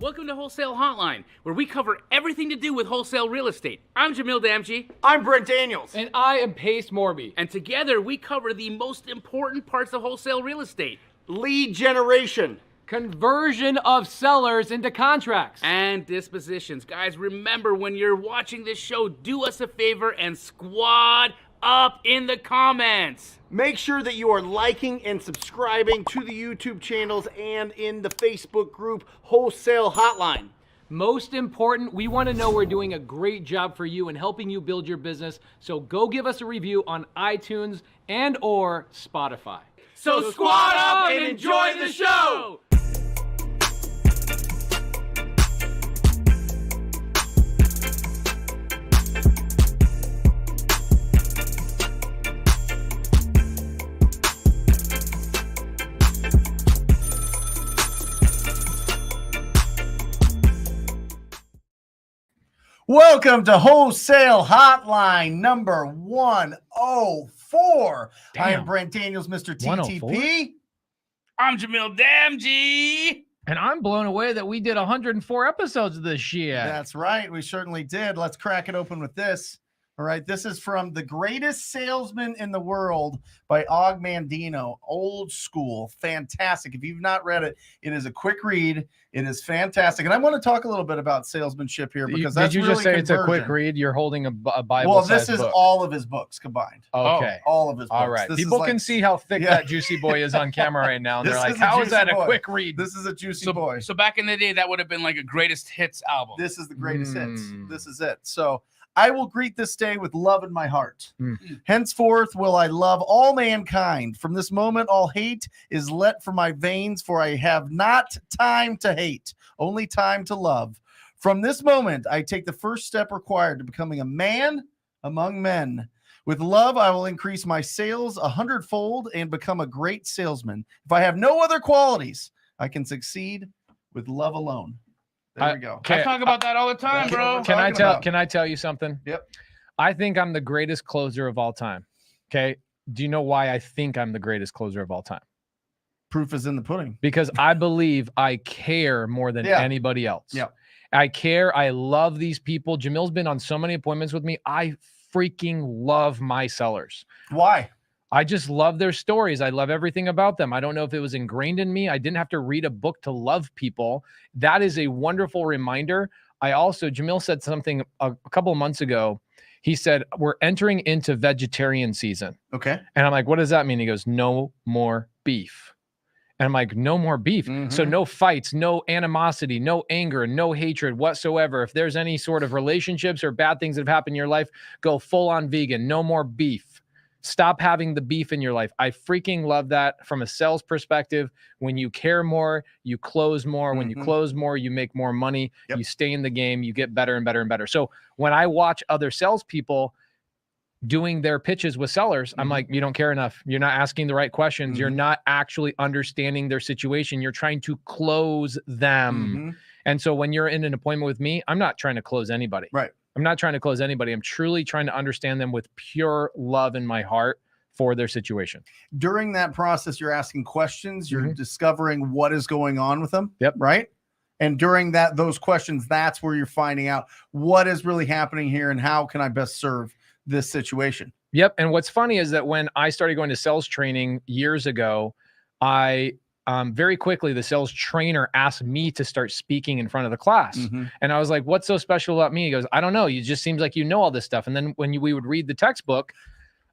Welcome to Wholesale Hotline, where we cover everything to do with wholesale real estate. I'm Jamil Damji. I'm Brent Daniels. And I am Pace Morby. And together we cover the most important parts of wholesale real estate. Lead generation. Conversion of sellers into contracts. And dispositions. Guys, remember when you're watching this show, do us a favor and squad up in the comments. Make sure that you are liking and subscribing to the YouTube channels and in the Facebook group Wholesale Hotline. Most important, we want to know we're doing a great job for you and helping you build your business. So go give us a review on iTunes and or Spotify. So squad up and enjoy the show. Welcome to Wholesale Hotline number 104. I am Brent Daniels, Mr. TTP. I'm Jamil Damji. And I'm blown away that we did 104 episodes this year. That's right. We certainly did. Let's crack it open with this. All right. This is from The Greatest Salesman in the World by Og Mandino. Old school. Fantastic. If you've not read it, it is a quick read. It is fantastic. And I want to talk a little bit about salesmanship here because that's Did you really just say conversion. It's a quick read? You're holding a Bible. Well, this is book. all of his books combined. Okay. All of his books. All right. This People is can see how thick that juicy boy is on camera right now. And they're like, how is that a quick read? This is a juicy boy. So back in the day, that would have been like a greatest hits album. This is the greatest hits. This is it. So I will greet this day with love in my heart. Henceforth will I love all mankind. From this moment, all hate is let from my veins, for I have not time to hate, only time to love. From this moment, I take the first step required to becoming a man among men. With love, I will increase my sales 100-fold and become a great salesman. If I have no other qualities, I can succeed with love alone. There we go. I talk about that all the time, bro. Can I tell you something? Yep. I think I'm the greatest closer of all time. Okay. Do you know why I think I'm the greatest closer of all time? Proof is in the pudding. Because I believe I care more than anybody else. Yeah. I care. I love these people. Jamil's been on so many appointments with me. I freaking love my sellers. Why? I just love their stories. I love everything about them. I don't know if it was ingrained in me. I didn't have to read a book to love people. That is a wonderful reminder. Jamil said something a couple of months ago. He said, we're entering into vegetarian season. Okay. And I'm like, what does that mean? He goes, no more beef. And I'm like, no more beef. So no fights, no animosity, no anger, no hatred whatsoever. If there's any sort of relationships or bad things that have happened in your life, go full on vegan, no more beef. Stop having the beef in your life. I freaking love that from a sales perspective. When you care more, you close more. When you close more, you make more money. Yep. You stay in the game. You get better and better and better. So when I watch other salespeople doing their pitches with sellers, I'm like, you don't care enough. You're not asking the right questions. You're not actually understanding their situation. You're trying to close them. And so when you're in an appointment with me, I'm not trying to close anybody. Right. I'm not trying to close anybody. I'm truly trying to understand them with pure love in my heart for their situation. During that process, you're asking questions. You're discovering what is going on with them. Yep. Right. And during those questions, that's where you're finding out what is really happening here and how can I best serve this situation. Yep. And what's funny is that when I started going to sales training years ago, very quickly, the sales trainer asked me to start speaking in front of the class. And I was like, what's so special about me? He goes, I don't know. You just seems like you know all this stuff. And then when we would read the textbook,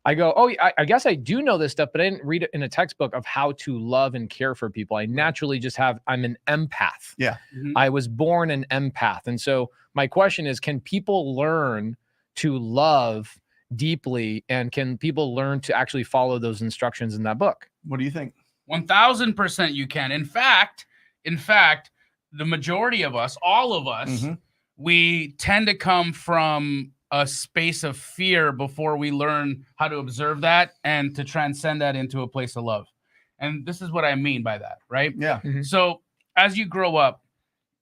I go, oh, I guess I do know this stuff, but I didn't read it in a textbook of how to love and care for people. I naturally just I'm an empath. Yeah. I was born an empath. And so my question is, can people learn to love deeply? And can people learn to actually follow those instructions in that book? What do you think? 1000% you can. In fact, the majority of us, all of us, we tend to come from a space of fear before we learn how to observe that and to transcend that into a place of love. And this is what I mean by that, right? Yeah. So as you grow up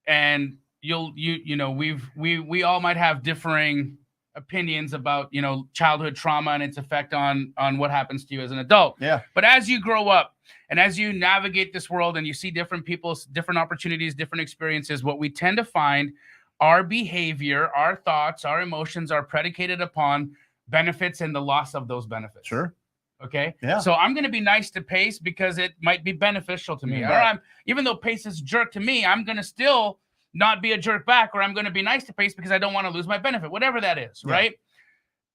and we all might have differing opinions about, you know, childhood trauma and its effect on what happens to you as an adult. Yeah. But as you grow up and as you navigate this world and you see different people's different opportunities, different experiences, what we tend to find, our behavior, our thoughts, our emotions are predicated upon benefits and the loss of those benefits. Sure. Okay. Yeah. So I'm going to be nice to Pace because it might be beneficial to me. Right. Or even though Pace is a jerk to me, I'm going to still not be a jerk back, or I'm going to be nice to Pace because I don't want to lose my benefit, whatever that is. Yeah. Right.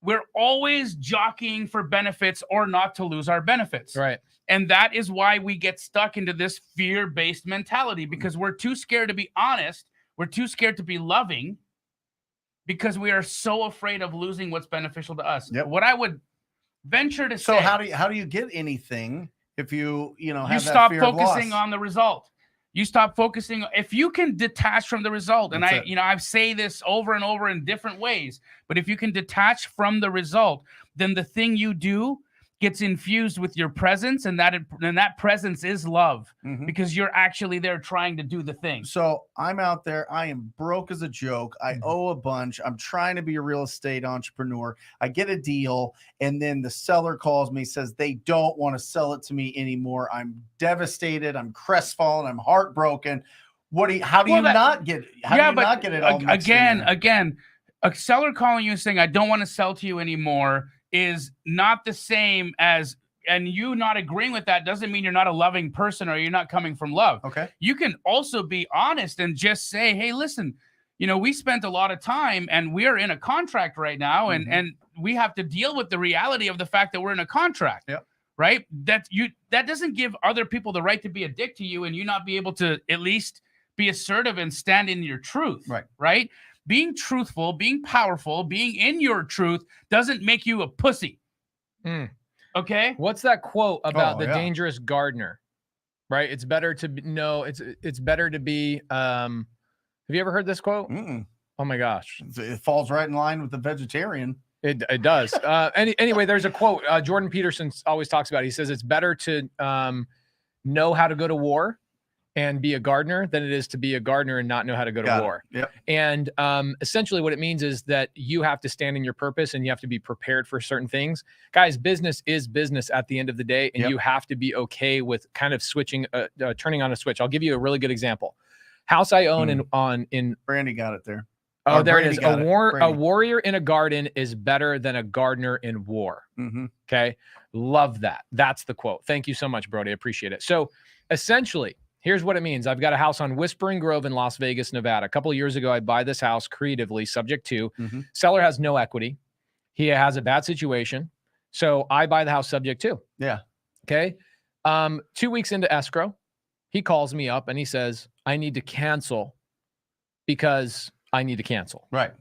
We're always jockeying for benefits or not to lose our benefits. Right. And that is why we get stuck into this fear-based mentality, because we're too scared to be honest. We're too scared to be loving because we are so afraid of losing what's beneficial to us. Yep. What I would venture to So say, how do you get anything if you have you that stop fear of focusing loss? on the result. You stop focusing. If you can detach from the result, and That's it. I say this over and over in different ways, but if you can detach from the result, then the thing you do gets infused with your presence, and that presence is love, Mhm. because you're actually there trying to do the thing. So I'm out there. I am broke as a joke. I owe a bunch. I'm trying to be a real estate entrepreneur. I get a deal, and then the seller calls me, says they don't want to sell it to me anymore. I'm devastated. I'm crestfallen. I'm heartbroken. How do you not get it all mixed in there? Again, a seller calling you and saying, I don't want to sell to you anymore, is not the same as, and you not agreeing with that doesn't mean you're not a loving person or you're not coming from love. Okay. You can also be honest and just say, hey, listen, we spent a lot of time and we're in a contract right now, and we have to deal with the reality of the fact that we're in a contract. Yep. Right? That doesn't give other people the right to be a dick to you and you not be able to at least be assertive and stand in your truth. Right. Right? Being truthful, being powerful, being in your truth doesn't make you a pussy. Okay? What's that quote about the yeah. dangerous gardener? Right? It's better to it's better to be have you ever heard this quote? Mm-mm. Oh my gosh. It falls right in line with the vegetarian. It does. Anyway, there's a quote Jordan Peterson always talks about. He says it's better to know how to go to war and be a gardener than it is to be a gardener and not know how to go to war. Yep. And essentially what it means is that you have to stand in your purpose and you have to be prepared for certain things. Guys, business is business at the end of the day, and you have to be okay with kind of switching, turning on a switch. I'll give you a really good example. House I own in Brandy got it there. Oh, there it is. Brandy got it. A warrior in a garden is better than a gardener in war. Mm-hmm. Okay. Love that. That's the quote. Thank you so much, Brody. I appreciate it. So essentially, here's what it means. I've got a house on Whispering Grove in Las Vegas, Nevada. A couple of years ago, I buy this house creatively, subject to. Seller has no equity. He has a bad situation. So I buy the house subject to. Yeah. Okay. 2 weeks into escrow, he calls me up and he says, I need to cancel because I need to cancel. Right.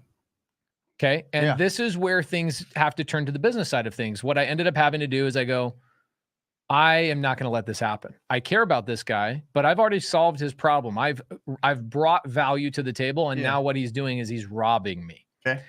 Okay. And this is where things have to turn to the business side of things. What I ended up having to do is I go, I am not going to let this happen. I care about this guy, but I've already solved his problem. I've brought value to the table, and now what he's doing is he's robbing me. Okay.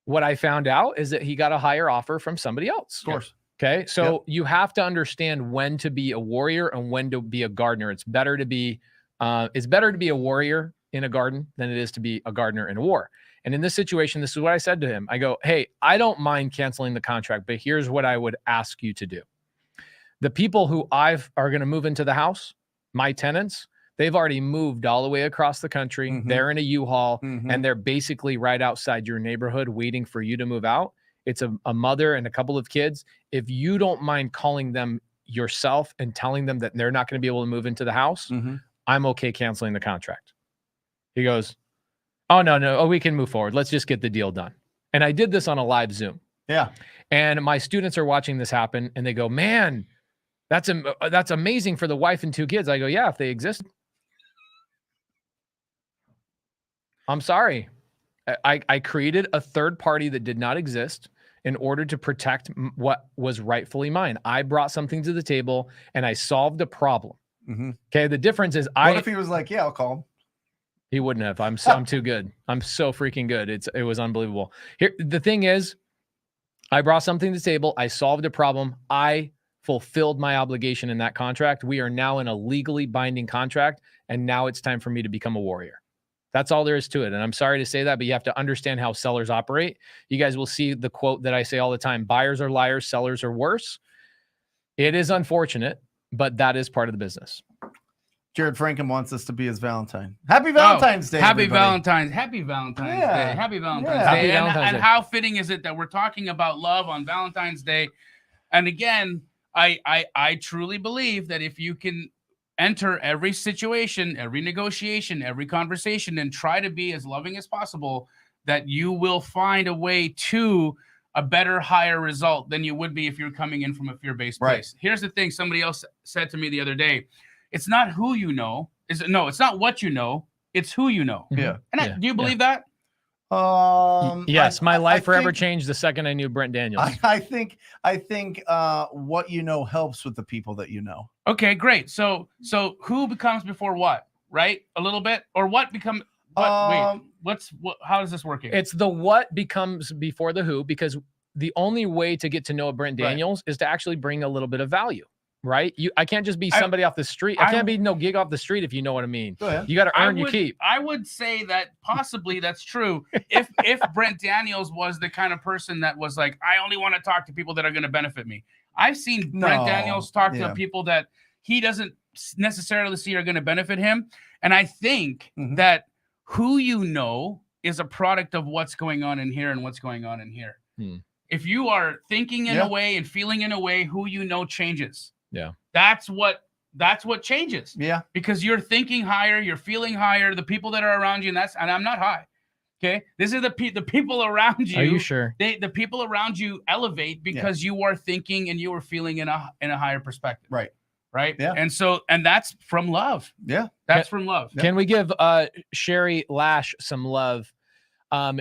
What I found out is that he got a higher offer from somebody else. Of course. Okay. So you have to understand when to be a warrior and when to be a gardener. It's better to be a warrior in a garden than it is to be a gardener in a war. And in this situation, this is what I said to him. I go, hey, I don't mind canceling the contract, but here's what I would ask you to do. The people who are going to move into the house, my tenants, they've already moved all the way across the country. They're in a U-Haul, and they're basically right outside your neighborhood waiting for you to move out. It's a mother and a couple of kids. If you don't mind calling them yourself and telling them that they're not going to be able to move into the house, I'm okay canceling the contract. He goes, oh, no. Oh, we can move forward. Let's just get the deal done. And I did this on a live Zoom. Yeah. And my students are watching this happen, and they go, man, that's amazing for the wife and 2 kids. I go, yeah, if they exist. I'm sorry. I created a third party that did not exist in order to protect what was rightfully mine. I brought something to the table and I solved a problem. Okay. The difference is what if he was like, yeah, I'll call him? He wouldn't have. I'm too good. I'm so freaking good. It was unbelievable. Here, the thing is, I brought something to the table. I solved a problem. I fulfilled my obligation in that contract. We are now in a legally binding contract, and now it's time for me to become a warrior. That's all there is to it. And I'm sorry to say that, but you have to understand how sellers operate. You guys will see the quote that I say all the time: buyers are liars, sellers are worse. It is unfortunate, but that is part of the business. Jared Franken wants us to be his Valentine. Happy Valentine's Day. Happy everybody. Valentine's. Happy Valentine's Day. Happy Valentine's Day. And how fitting is it that we're talking about love on Valentine's Day? And again, I truly believe that if you can enter every situation, every negotiation, every conversation, and try to be as loving as possible, that you will find a way to a better, higher result than you would be if you're coming in from a fear-based place. Here's the thing. Somebody else said to me the other day, it's not who you know. It's not what you know. It's who you know. Yeah. And do you believe that? Yes, my life forever changed the second I knew Brent Daniels. I think what you know helps with the people that you know. Okay, great. So who becomes before what, right? A little bit, or what become what? How is this working? It's the what becomes before the who, because the only way to get to know a Brent Daniels is to actually bring a little bit of value. Right? I can't just be somebody off the street. I can't be no gig off the street, if you know what I mean. Go ahead. You got to earn your keep. I would say that possibly that's true. If Brent Daniels was the kind of person that was like, I only want to talk to people that are going to benefit me. I've seen Brent Daniels talk to people that he doesn't necessarily see are going to benefit him. And I think that who you know is a product of what's going on in here and what's going on in here. If you are thinking in a way and feeling in a way, who you know changes. Yeah. That's what changes. Yeah. Because you're thinking higher, you're feeling higher, the people that are around you, and I'm not high. Okay? This is the people around you. Are you sure? The people around you elevate because you are thinking and you are feeling in a higher perspective. Right. Right? Yeah. And that's from love. Yeah. That's from love. Can we give Sherry Lash some love?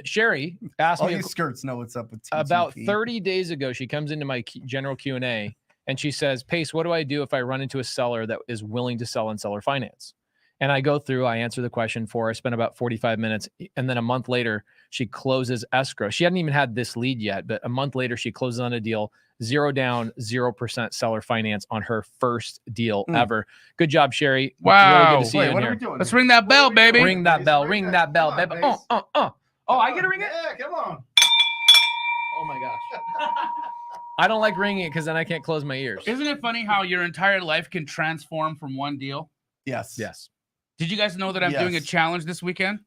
Sherry asked me. All these skirts know what's up with TTP. About 30 days ago, she comes into my general Q&A. And she says, Pace, what do I do if I run into a seller that is willing to sell on seller finance? And I go through, I answer the question for her. I spend about 45 minutes. And then a month later, she closes escrow. She hadn't even had this lead yet, but a month later, she closes on a deal, 0 down, 0% seller finance on her first deal ever. Good job, Sherry. Wow. Really good to see you in here. Let's ring that bell, baby. Ring that bell. Ring that bell, baby. Oh, I get to ring it? Yeah, come on. Oh, my gosh. I don't like ringing it because then I can't close my ears. Isn't it funny how your entire life can transform from one deal? Yes. Yes. Did you guys know that I'm doing a challenge this weekend?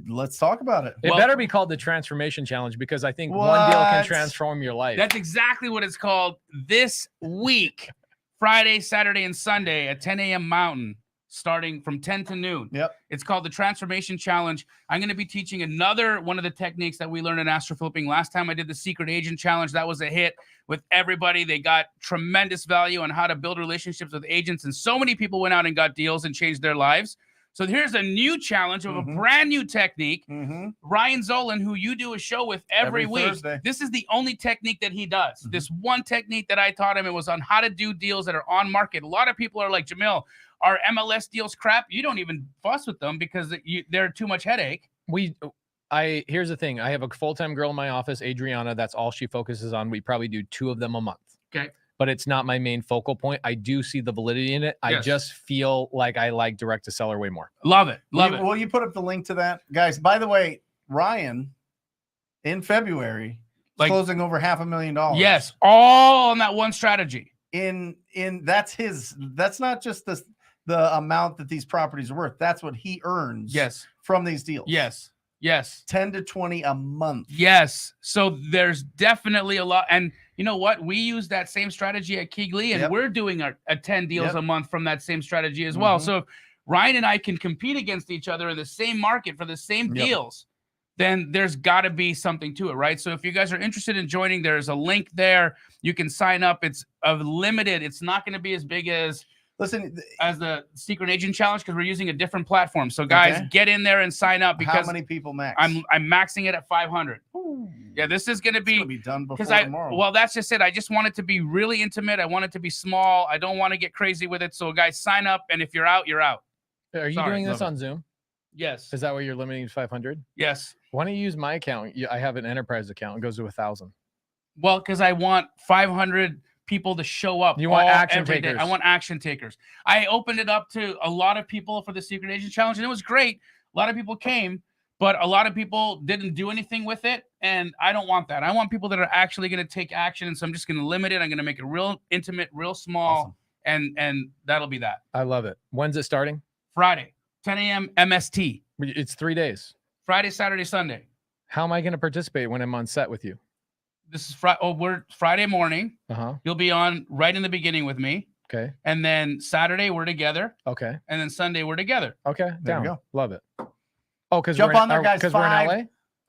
Let's talk about it. It better be called the Transformation Challenge, because I think one deal can transform your life. That's exactly what it's called this week. Friday, Saturday, and Sunday at 10 a.m. Mountain, starting from 10 to noon. Yep. It's called the Transformation Challenge. I'm going to be teaching another one of the techniques that we learned in Astro Flipping. Last time I did the Secret Agent Challenge. That was a hit with everybody. They got tremendous value on how to build relationships with agents. And so many people went out and got deals and changed their lives. So here's a new challenge of a brand new technique. Ryan Zolan, who you do a show with every week. Thursday. This is the only technique that he does. This one technique that I taught him, it was on how to do deals that are on market. A lot of people are like, Jamil, are MLS deals crap? You don't even fuss with them because they're too much headache. Here's the thing. I have a full-time girl in my office, Adriana. That's all she focuses on. We probably do 2 of them a month. Okay. But it's not my main focal point. I do see the validity in it. I just feel like I like direct to seller way more. Love it. Love it. Will you put up the link to that? Guys, by the way, Ryan, in February, closing over $500,000. Yes. All on that one strategy. That's not just the amount that these properties are worth. That's what he earns from these deals. Yes. 10 to 20 a month. Yes. So there's definitely a lot. And you know what? We use that same strategy at Keegley, and we're doing a 10 deals a month from that same strategy as well. So if Ryan and I can compete against each other in the same market for the same deals, then there's got to be something to it, right? So if you guys are interested in joining, there's a link there. You can sign up. It's limited. It's not going to be as big as the Secret Agent Challenge because we're using a different platform. So guys, get in there and sign up because how many people max? I'm maxing it at 500. Ooh. Yeah, this is going to be done before tomorrow. Well, that's just it. I just want it to be really intimate. I want it to be small. I don't want to get crazy with it. So guys, sign up, and if you're out, you're out. Are you doing this on Zoom? Yes. Is that where you're limiting to 500? Yes. Why don't you use my account? I have an enterprise account. It goes to 1,000. Well, because I want 500 people to show up. You want action takers. I want action takers. I opened it up to a lot of people for the Secret Agent Challenge, and it was great. A lot of people came, but a lot of people didn't do anything with it. And I don't want that. I want people that are actually going to take action. And so I'm just going to limit it. I'm going to make it real intimate, real small. Awesome. And that'll be that. I love it. When's it starting? Friday, 10 a.m. MST. It's 3 days. Friday, Saturday, Sunday. How am I going to participate when I'm on set with you? This is we're Friday morning. You'll be on right in the beginning with me. Okay. And then Saturday we're together. Okay. And then Sunday we're together. Okay. There we go. Love it. Oh, because jump on there, guys. Because we're in LA.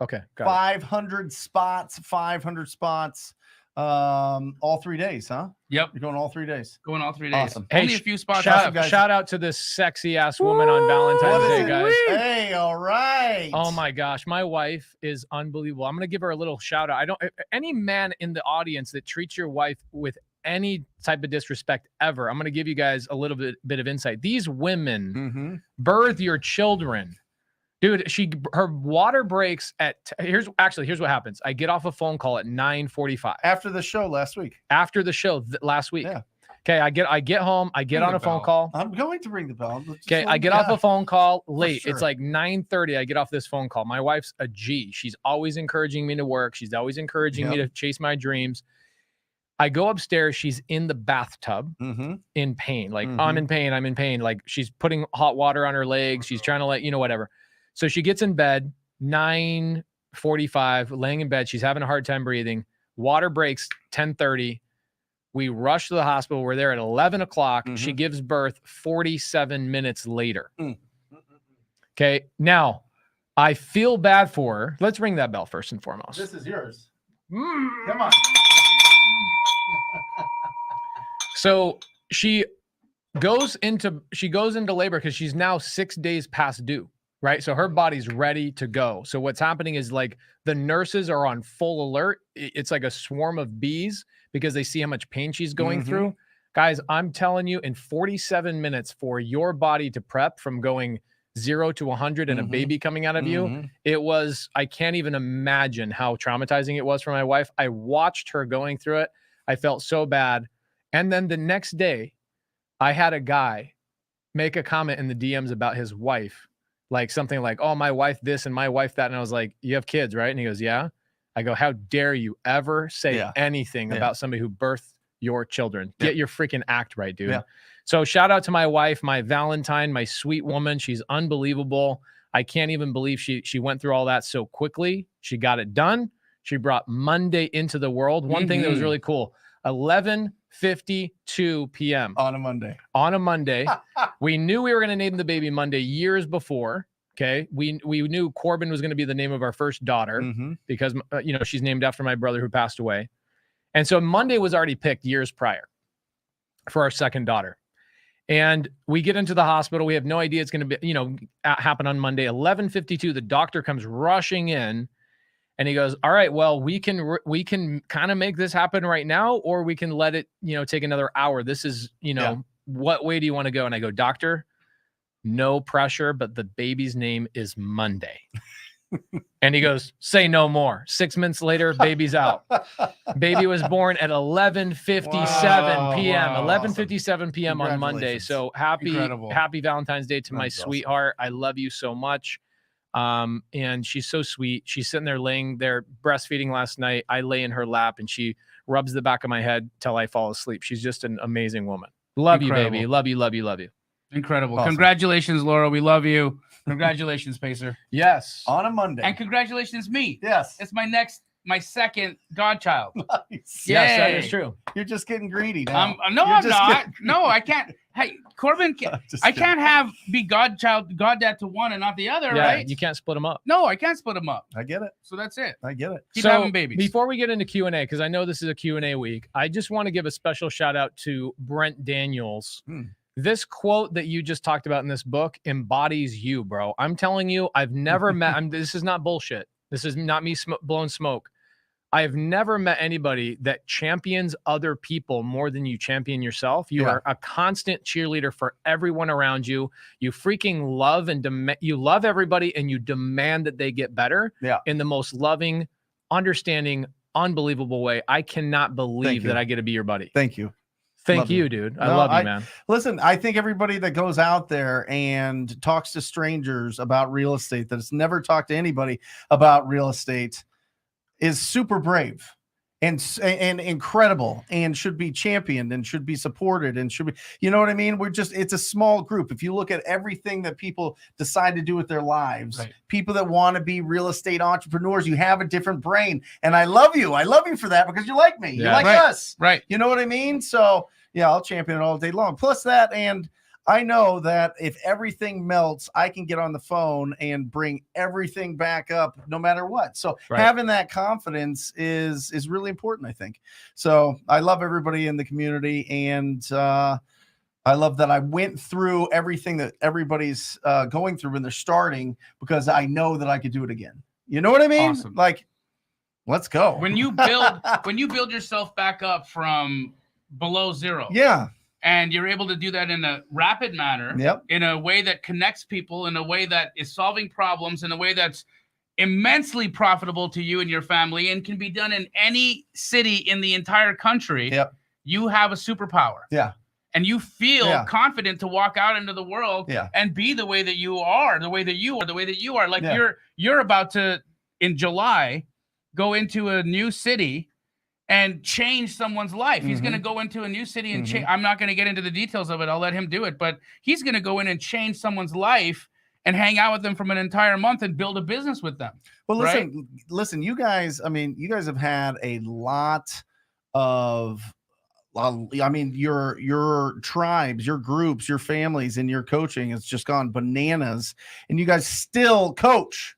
Okay. Got 500 spots. 500 spots. All 3 days, huh? Yep. You're going all 3 days. Going all 3 days. Awesome. Hey, only a few spots. Shout out to this sexy ass woman on Valentine's Day, guys. Hey, all right. Oh my gosh, my wife is unbelievable. I'm gonna give her a little shout out. Any man in the audience that treats your wife with any type of disrespect ever, I'm gonna give you guys a little bit of insight. These women birth your children. Dude, her water breaks at here's what happens. I get off a phone call at 9:45 after the show last week. After the show last week. Yeah. Okay, I get home, I get on a phone call. I'm going to ring the bell. Okay, I get off a phone call late. Sure. It's like 9:30. I get off this phone call. My wife's a G. She's always encouraging me to work. She's always encouraging me to chase my dreams. I go upstairs. She's in the bathtub in pain. Like, I'm in pain. Like, she's putting hot water on her legs. She's trying to whatever. So she gets in bed, 9:45, laying in bed. She's having a hard time breathing. Water breaks, 10:30. We rush to the hospital. We're there at 11 o'clock. She gives birth 47 minutes later. Okay, now I feel bad for her. Let's ring that bell first and foremost. This is yours. Come on. So she goes into labor because she's now 6 days past due. Right. So her body's ready to go. So what's happening is like the nurses are on full alert. It's like a swarm of bees because they see how much pain she's going through. Guys, I'm telling you, in 47 minutes for your body to prep from going 0 to 100 and a baby coming out of you, I can't even imagine how traumatizing it was for my wife. I watched her going through it. I felt so bad. And then the next day, I had a guy make a comment in the DMs about his wife. Like something like, oh, my wife this and my wife that. And I was like, you have kids, right? And he goes, yeah. I go, how dare you ever say anything about somebody who birthed your children? Get your freaking act right, dude. Yeah. So shout out to my wife, my Valentine, my sweet woman. She's unbelievable. I can't even believe she went through all that so quickly. She got it done. She brought Monday into the world. One thing that was really cool, 11:52 p.m. on a Monday. We knew we were going to name the baby Monday years before. Okay. We knew Corbin was going to be the name of our first daughter because, she's named after my brother who passed away. And so Monday was already picked years prior for our second daughter. And we get into the hospital. We have no idea it's going to be, happen on Monday, 11:52. The doctor comes rushing in. And he goes, all right, well, we can kind of make this happen right now, or we can let it, take another hour. This is, what way do you want to go? And I go, doctor, no pressure, but the baby's name is Monday. And he goes, say no more. 6 minutes later, baby's out. Baby was born at 11:57 p.m. 11:57 p.m. on Monday. So happy Valentine's Day to my sweetheart. I love you so much. And she's so sweet. She's sitting there laying there breastfeeding last night. I lay in her lap and she rubs the back of my head till I fall asleep. She's just an amazing woman. Love you, baby. Love you. Incredible. Awesome. Congratulations, Laura. We love you. Congratulations, Pacer. Yes. On a Monday. And congratulations, me. Yes. It's my second godchild. Nice. Yes, that is true. You're just getting greedy now. I'm not. No, I can't. Hey, Corbin, I can't be goddad to one and not the other, right? You can't split them up. No, I can't split them up. I get it. So that's it. I get it. Keep having babies. Before we get into Q&A, because I know this is a Q&A week, I just want to give a special shout out to Brent Daniels. This quote that you just talked about in this book embodies you, bro. I'm telling you, I've never met, this is not bullshit. This is not me blowing smoke. I've never met anybody that champions other people more than you champion yourself. You are a constant cheerleader for everyone around you. You freaking love you love everybody and you demand that they get better in the most loving, understanding, unbelievable way. I cannot believe that I get to be your buddy. Thank you. Thank Love you, dude. I No, love you, man. Listen, I think everybody that goes out there and talks to strangers about real estate, that's never talked to anybody about real estate, is super brave and incredible and should be championed and should be supported and should be, you know what I mean? It's a small group. If you look at everything that people decide to do with their lives, Right. people that want to be real estate entrepreneurs, you have a different brain. And I love you. I love you for that because you like me. You Yeah. like Right. us. Right. You know what I mean? So yeah, I'll champion it all day long. Plus that, and I know that if everything melts, I can get on the phone and bring everything back up no matter what. So Right. having that confidence is really important, I think. So I love everybody in the community, and I love that I went through everything that everybody's going through when they're starting, because I know that I could do it again. You know what I mean? Awesome. Like, let's go. When you build yourself back up from below zero, Yeah. and you're able to do that in a rapid manner, Yep. in a way that connects people, in a way that is solving problems, in a way that's immensely profitable to you and your family, and can be done in any city in the entire country, Yep. you have a superpower. Yeah. And you feel Yeah. confident to walk out into the world Yeah. and be the way that you are, the way that you are, the way that you are. Like Yeah. you're about to, in July, go into a new city and change someone's life. He's going to go into a new city and change. I'm not going to get into the details of it. I'll let him do it. But he's going to go in and change someone's life and hang out with them from an entire month and build a business with them. Well, right? listen, you guys, I mean, you guys have had a lot of, I mean, your tribes, your groups, your families, and your coaching has just gone bananas, and you guys still coach.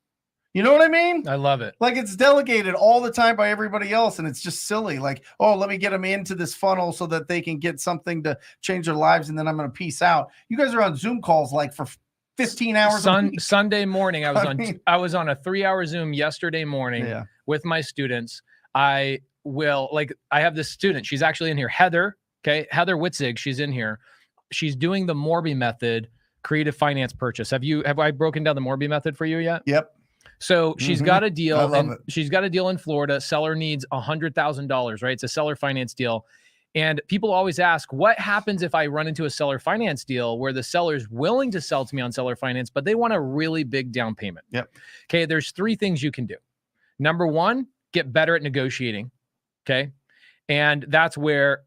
You know what I mean? I love it. Like, it's delegated all the time by everybody else, and it's just silly. Like, oh, let me get them into this funnel so that they can get something to change their lives, and then I'm going to peace out. You guys are on Zoom calls like for 15 hours a week. Sunday morning, I was on a 3-hour Zoom yesterday morning with my students. I have this student. She's actually in here. Heather Heather Witzig. She's in here. She's doing the Morby method, creative finance purchase. Have I broken down the Morby method for you yet? Yep. So she's got a deal. I love it. She's got a deal in Florida. Seller needs $100,000, right? It's a seller finance deal. And people always ask, what happens if I run into a seller finance deal where the seller's willing to sell to me on seller finance, but they want a really big down payment? Yep. Okay. There's 3 things you can do. Number 1, get better at negotiating. Okay. And that's where,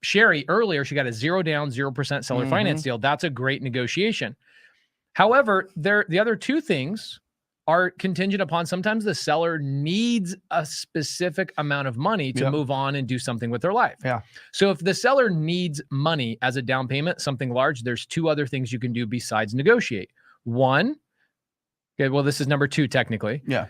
Sherry earlier, she got a 0 down, 0% seller finance deal. That's a great negotiation. However, the other 2 things are contingent upon sometimes the seller needs a specific amount of money to move on and do something with their life. Yeah. So if the seller needs money as a down payment, something large, there's 2 other things you can do besides negotiate. 1, okay, well, this is number 2 technically. Yeah.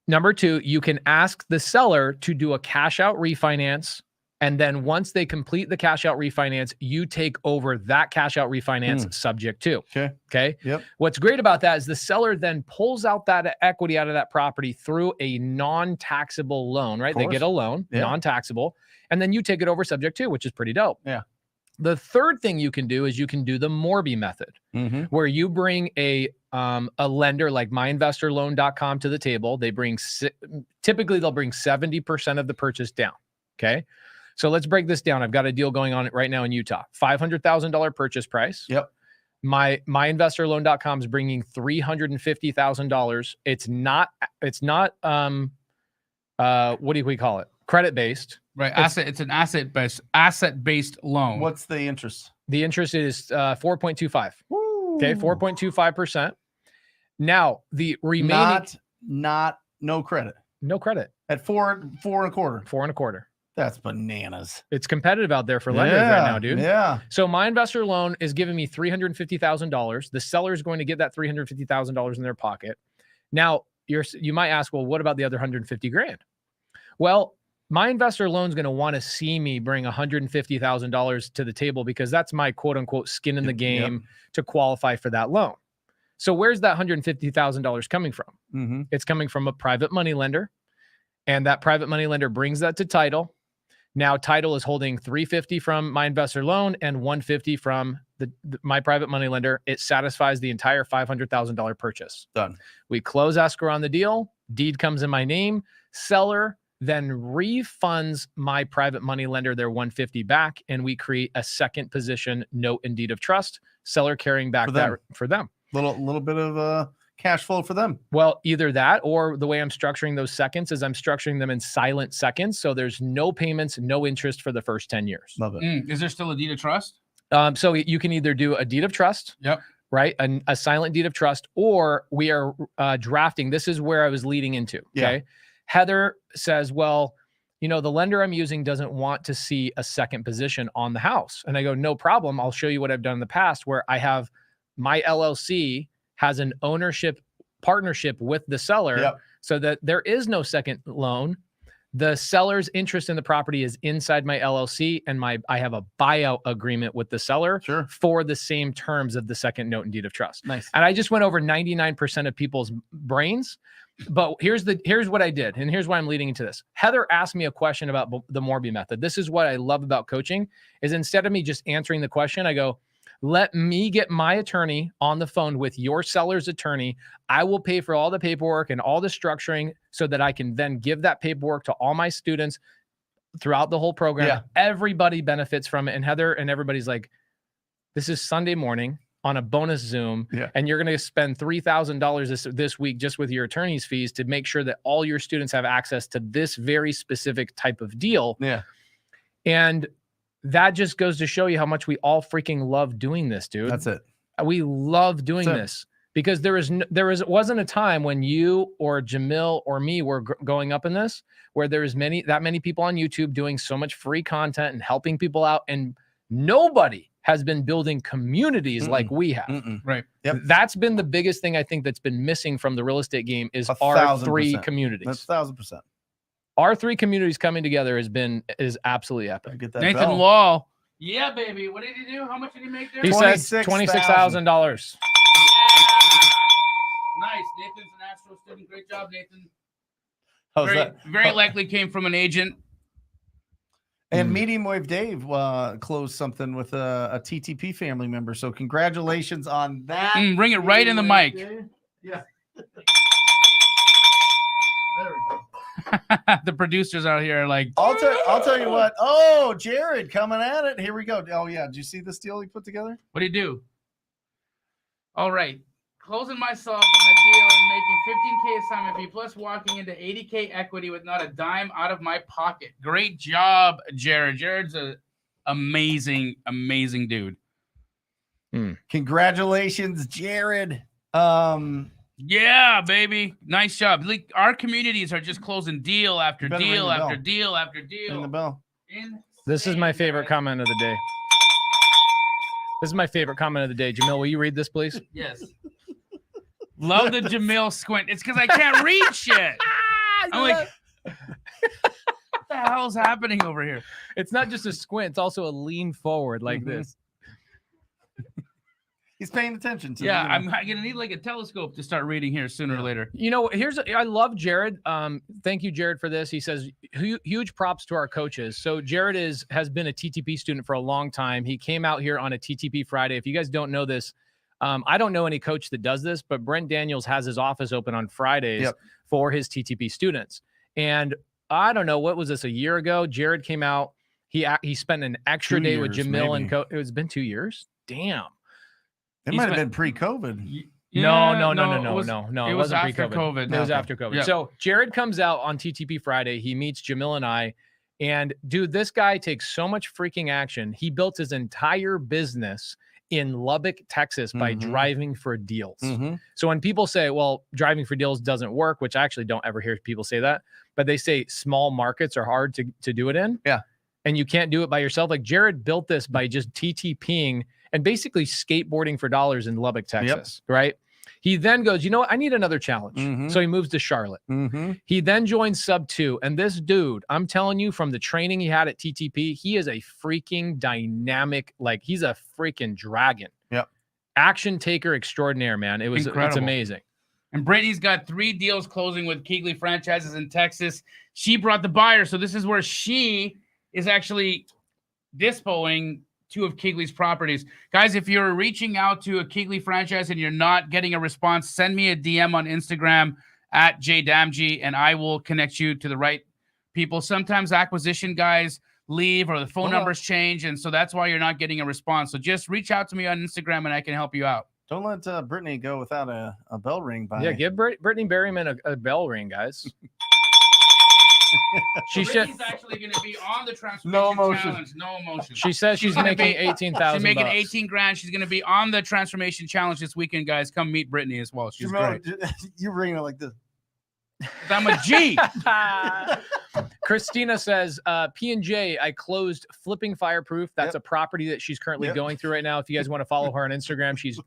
Number 2, you can ask the seller to do a cash out refinance. And then once they complete the cash out refinance, you take over that cash out refinance subject to. Okay. Yep. What's great about that is the seller then pulls out that equity out of that property through a non-taxable loan, right? They get a loan, non-taxable, and then you take it over subject to, which is pretty dope. Yeah. The third thing you can do is you can do the Morby method, where you bring a lender like myinvestorloan.com to the table. They bring, typically they'll bring 70% of the purchase down. Okay. So let's break this down. I've got a deal going on right now in Utah, $500,000 purchase price. Yep. myinvestorloan.com is bringing $350,000. It's not, what do we call it? Credit based. Right. It's an asset-based loan. What's the interest? The interest is 4.25. Okay. 4.25%. Now the remaining, no credit no credit at 4.25. 4.25. That's bananas. It's competitive out there for lenders right now, dude. Yeah. So my investor loan is giving me $350,000. The seller is going to get that $350,000 in their pocket. Now you might ask, well, what about the other $150,000? Well, my investor loan is going to want to see me bring $150,000 to the table because that's my quote unquote skin in the game to qualify for that loan. So where's that $150,000 coming from? It's coming from a private money lender, and that private money lender brings that to title. Now title is holding $350 from my investor loan and $150 from my private money lender. It satisfies the entire $500,000 purchase. Done. We close escrow on the deal. Deed comes in my name. Seller then refunds my private money lender their $150 back, and we create a second position note and deed of trust, seller carrying back that for them. Little bit of cash flow for them. Well, either that, or the way I'm structuring those seconds is I'm structuring them in silent seconds. So there's no payments, no interest for the first 10 years. Love it. Is there still a deed of trust? So you can either do a deed of trust. Yep. Right. A silent deed of trust, or we are drafting. This is where I was leading into. Okay. Yeah. Heather says, well, you know, the lender I'm using doesn't want to see a second position on the house. And I go, no problem. I'll show you what I've done in the past, where I have my LLC has an ownership partnership with the seller, so that there is no second loan. The seller's interest in the property is inside my LLC, and I have a buyout agreement with the seller for the same terms of the second note and deed of trust. Nice. And I just went over 99% of people's brains. But here's what I did, and here's why I'm leading into this. Heather asked me a question about the Morby method. This is what I love about coaching, is instead of me just answering the question, I go, let me get my attorney on the phone with your seller's attorney. I will pay for all the paperwork and all the structuring so that I can then give that paperwork to all my students throughout the whole program. Yeah. Everybody benefits from it. And Heather and everybody's like, this is Sunday morning on a bonus Zoom, and you're going to spend $3,000 this week just with your attorney's fees to make sure that all your students have access to this very specific type of deal. Yeah. And that just goes to show you how much we all freaking love doing this, dude. That's it. We love doing this because there wasn't a time when you or Jamil or me were going up in this where there was that many people on YouTube doing so much free content and helping people out, and nobody has been building communities like we have. Right. Yep. That's been the biggest thing I think that's been missing from the real estate game is our 3 communities. That's 1,000%. Our 3 communities coming together is absolutely epic. Get that Nathan bell. Wall. Yeah, baby. What did he do? How much did he make there? He said $26,000. Nice. Nathan's an Astro student. Great job, Nathan. How's that? Very likely came from an agent. And Medium Wave Dave closed something with a TTP family member. So congratulations on that. Ring it right in the mic. Yeah. There we go. The producers out here are like, I'll tell you what. Oh, Jared coming at it. Here we go. Oh, yeah. Did you see this deal he put together? What do you do? All right. Closing myself on a deal and making 15K assignment fee plus walking into 80K equity with not a dime out of my pocket. Great job, Jared. Jared's an amazing, amazing dude. Congratulations, Jared. Yeah, baby. Nice job. Like, our communities are just closing deal after Better deal ring the after bell. deal after deal. Ring the bell. This is my Insane, favorite guys. comment of the day. This is my favorite comment of the day. Jamil, will you read this, please? Yes. Love the Jamil squint. It's because I can't read shit. I'm like, what the hell's happening over here? It's not just a squint, it's also a lean forward like this. He's paying attention to Yeah, you know. I'm gonna need like a telescope to start reading here sooner or later. You know, I love Jared. Thank you, Jared, for this. He says huge props to our coaches. So Jared has been a TTP student for a long time. He came out here on a TTP Friday. If you guys don't know this, I don't know any coach that does this, but Brent Daniels has his office open on Fridays for his TTP students. And I don't know, what was this, a year ago? Jared came out. He spent an extra 2 day with years, Jamil maybe. and coach. It's been 2 years. Damn. It might have been pre-COVID. No. It was It wasn't after pre-COVID. COVID. It was Okay. after COVID. Yeah. So Jared comes out on TTP Friday. He meets Jamil and I. And dude, this guy takes so much freaking action. He built his entire business in Lubbock, Texas by driving for deals. So when people say, well, driving for deals doesn't work, which I actually don't ever hear people say that, but they say small markets are hard to do it in. Yeah. And you can't do it by yourself. Like Jared built this by just TTPing and basically skateboarding for dollars in Lubbock, Texas, right? He then goes, you know what? I need another challenge. So he moves to Charlotte. He then joins Sub 2. And this dude, I'm telling you, from the training he had at TTP, he is a freaking dynamic, like he's a freaking dragon. Yep. Action taker extraordinaire, man. It's Incredible. amazing. And Brittany's got 3 deals closing with Keegley franchises in Texas. She brought the buyer. So this is where she is actually dispoing 2 of Keegley's properties. Guys, if you're reaching out to a Keegley franchise and you're not getting a response, send me a DM on Instagram at @JDamji, and I will connect you to the right people. Sometimes acquisition guys leave or the phone numbers change, and so that's why you're not getting a response. So just reach out to me on Instagram and I can help you out. Don't let Brittany go without a bell ring by. Yeah, give Brittany Berryman a bell ring, guys. She should. She's actually going to be on the transformation challenge. No emotion. She says she's making 18,000. She's making 18 grand. She's going to be on the transformation challenge this weekend, guys. Come meet Brittany as well. She's great. You're ringing it like this. I'm a G. Christina says, P&J, I closed Flipping Fireproof. That's a property that she's currently going through right now. If you guys want to follow her on Instagram, she's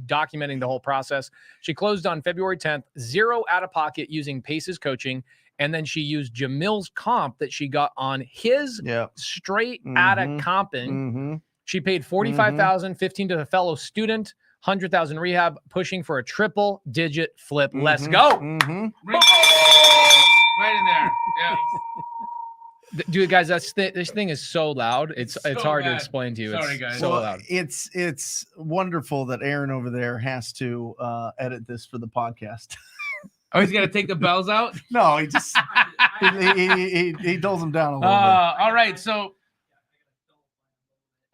documenting the whole process. She closed on February 10th, 0 out of pocket using Pace's coaching. And then she used Jamil's comp that she got on his straight out of comping. She paid $45,000, 15 to a fellow student, 100,000 rehab, pushing for a triple digit flip. Let's go. Right in there. Yeah. Dude, guys, this thing is so loud. It's hard to explain to you. Sorry, guys. So loud. It's wonderful that Aaron over there has to edit this for the podcast. Oh, he's got to take the bells out? No, he just he dulls them down a little bit. All right, so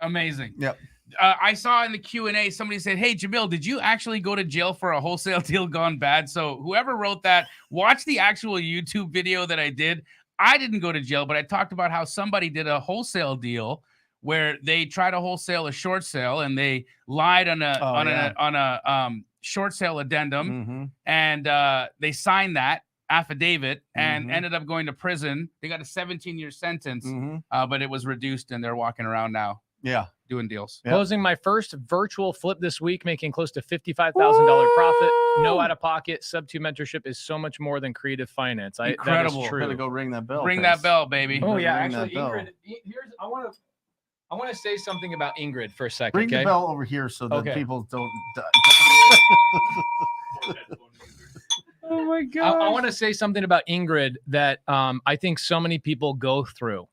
amazing. Yep. I saw in the Q&A somebody said, "Hey, Jamil, did you actually go to jail for a wholesale deal gone bad?" So whoever wrote that, watch the actual YouTube video that I did. I didn't go to jail, but I talked about how somebody did a wholesale deal where they tried to wholesale a short sale and they lied on a short sale addendum, and they signed that affidavit and ended up going to prison. They got a 17-year sentence, but it was reduced, and they're walking around now. Yeah, doing deals. Closing my first virtual flip this week, making close to $55,000 profit. No out of pocket. Sub-2 mentorship is so much more than creative finance. Incredible. That is true. Better go ring that bell. Ring that bell, baby. Oh yeah, Ring actually, that Ingrid. I want to say something about Ingrid for a second. Ring the bell over here so that people don't. Oh my god! I want to say something about Ingrid that I think so many people go through.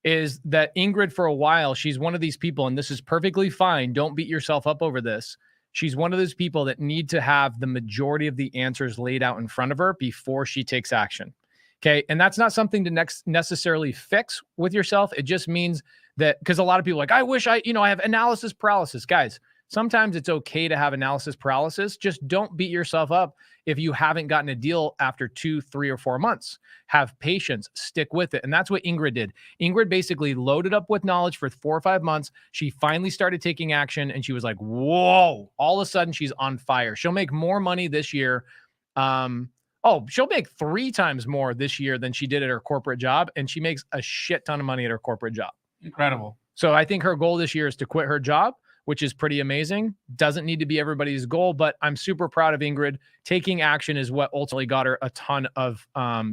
Is that Ingrid for a while, she's one of these people, and this is perfectly fine. Don't beat yourself up over this. She's one of those people that need to have the majority of the answers laid out in front of her before she takes action. Okay. And that's not something to necessarily fix with yourself. It just means that, because a lot of people are like, I wish I have analysis paralysis. Guys, sometimes it's okay to have analysis paralysis. Just don't beat yourself up if you haven't gotten a deal after 2, 3, or 4 months. Have patience, stick with it. And that's what Ingrid did. Ingrid basically loaded up with knowledge for 4 or 5 months. She finally started taking action, and she was like, whoa, all of a sudden she's on fire. She'll make more money this year. She'll make 3 times more this year than she did at her corporate job. And she makes a shit ton of money at her corporate job. Incredible. So I think her goal this year is to quit her job, which is pretty amazing. Doesn't need to be everybody's goal, but I'm super proud of Ingrid. Taking action is what ultimately got her a ton of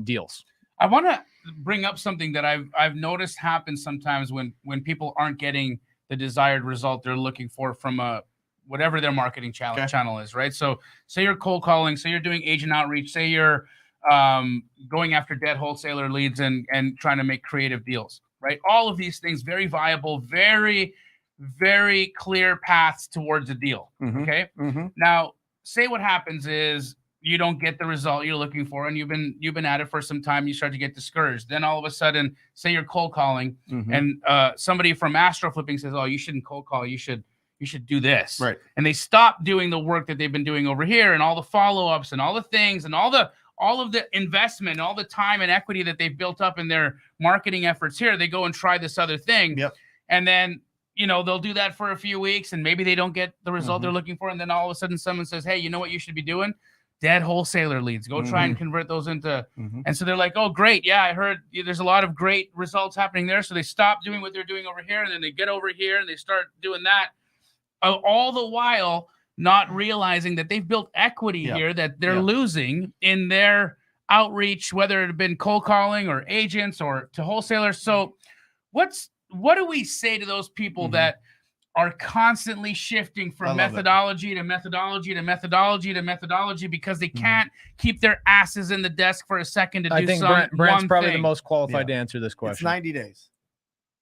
deals. I want to bring up something that I've noticed happens sometimes when people aren't getting the desired result they're looking for from whatever their marketing channel is, right? So say you're cold calling, say you're doing agent outreach, say you're going after dead wholesaler leads and trying to make creative deals, right? All of these things, very viable, very, very clear paths towards a deal. Okay. Now, say what happens is you don't get the result you're looking for, and you've been at it for some time. You start to get discouraged. Then all of a sudden, say you're cold calling, and somebody from Astro Flipping says, "Oh, you shouldn't cold call. You should do this." Right. And they stop doing the work that they've been doing over here, and all the follow-ups, and all the things, and all of the investment, all the time and equity that they've built up in their marketing efforts here. They go and try this other thing, and then they'll do that for a few weeks, and maybe they don't get the result they're looking for. And then all of a sudden someone says, "Hey, you know what you should be doing? Dead wholesaler leads. Go try and convert those into," and so they're like, "Oh, great. Yeah, I heard there's a lot of great results happening there." So they stop doing what they're doing over here, and then they get over here and they start doing that. All the while not realizing that they've built equity here that they're losing in their outreach, whether it had been cold calling or agents or to wholesalers. So what do we say to those people that are constantly shifting from methodology to methodology to methodology to methodology because they can't keep their asses in the desk for a second to do something? I think Brent's probably the most qualified to answer this question. It's 90 days.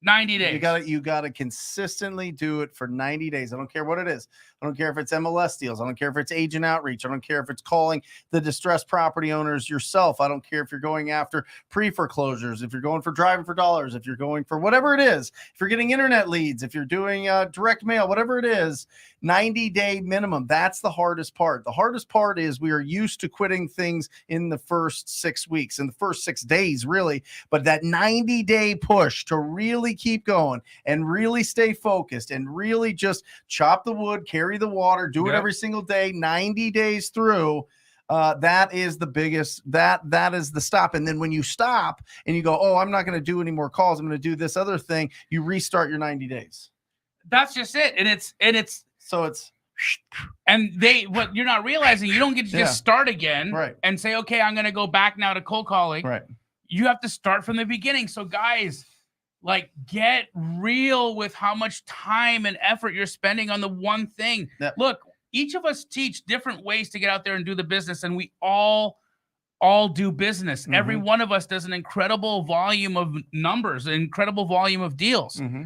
90 days. You gotta consistently do it for 90 days. I don't care what it is. I don't care if it's MLS deals. I don't care if it's agent outreach. I don't care if it's calling the distressed property owners yourself. I don't care if you're going after pre-foreclosures, if you're going for driving for dollars, if you're going for whatever it is, if you're getting internet leads, if you're doing direct mail, whatever it is, 90-day minimum. That's the hardest part. The hardest part is we are used to quitting things in the first 6 weeks, in the first 6 days, really. But that 90-day push to really keep going and really stay focused and really just chop the wood, carry the water, do it every single day, 90 days through. That is the biggest, that is the stop. And then when you stop and you go, oh, I'm not going to do any more calls, I'm going to do this other thing, you restart your 90 days. That's just it. And it's what you're not realizing, you don't get to just start again and say, okay, I'm going to go back now to cold calling. Right. You have to start from the beginning. So guys, like, get real with how much time and effort you're spending on the one thing. Yep. Look, each of us teach different ways to get out there and do the business, and we all do business. Mm-hmm. Every one of us does an incredible volume of numbers, an incredible volume of deals. Mm-hmm.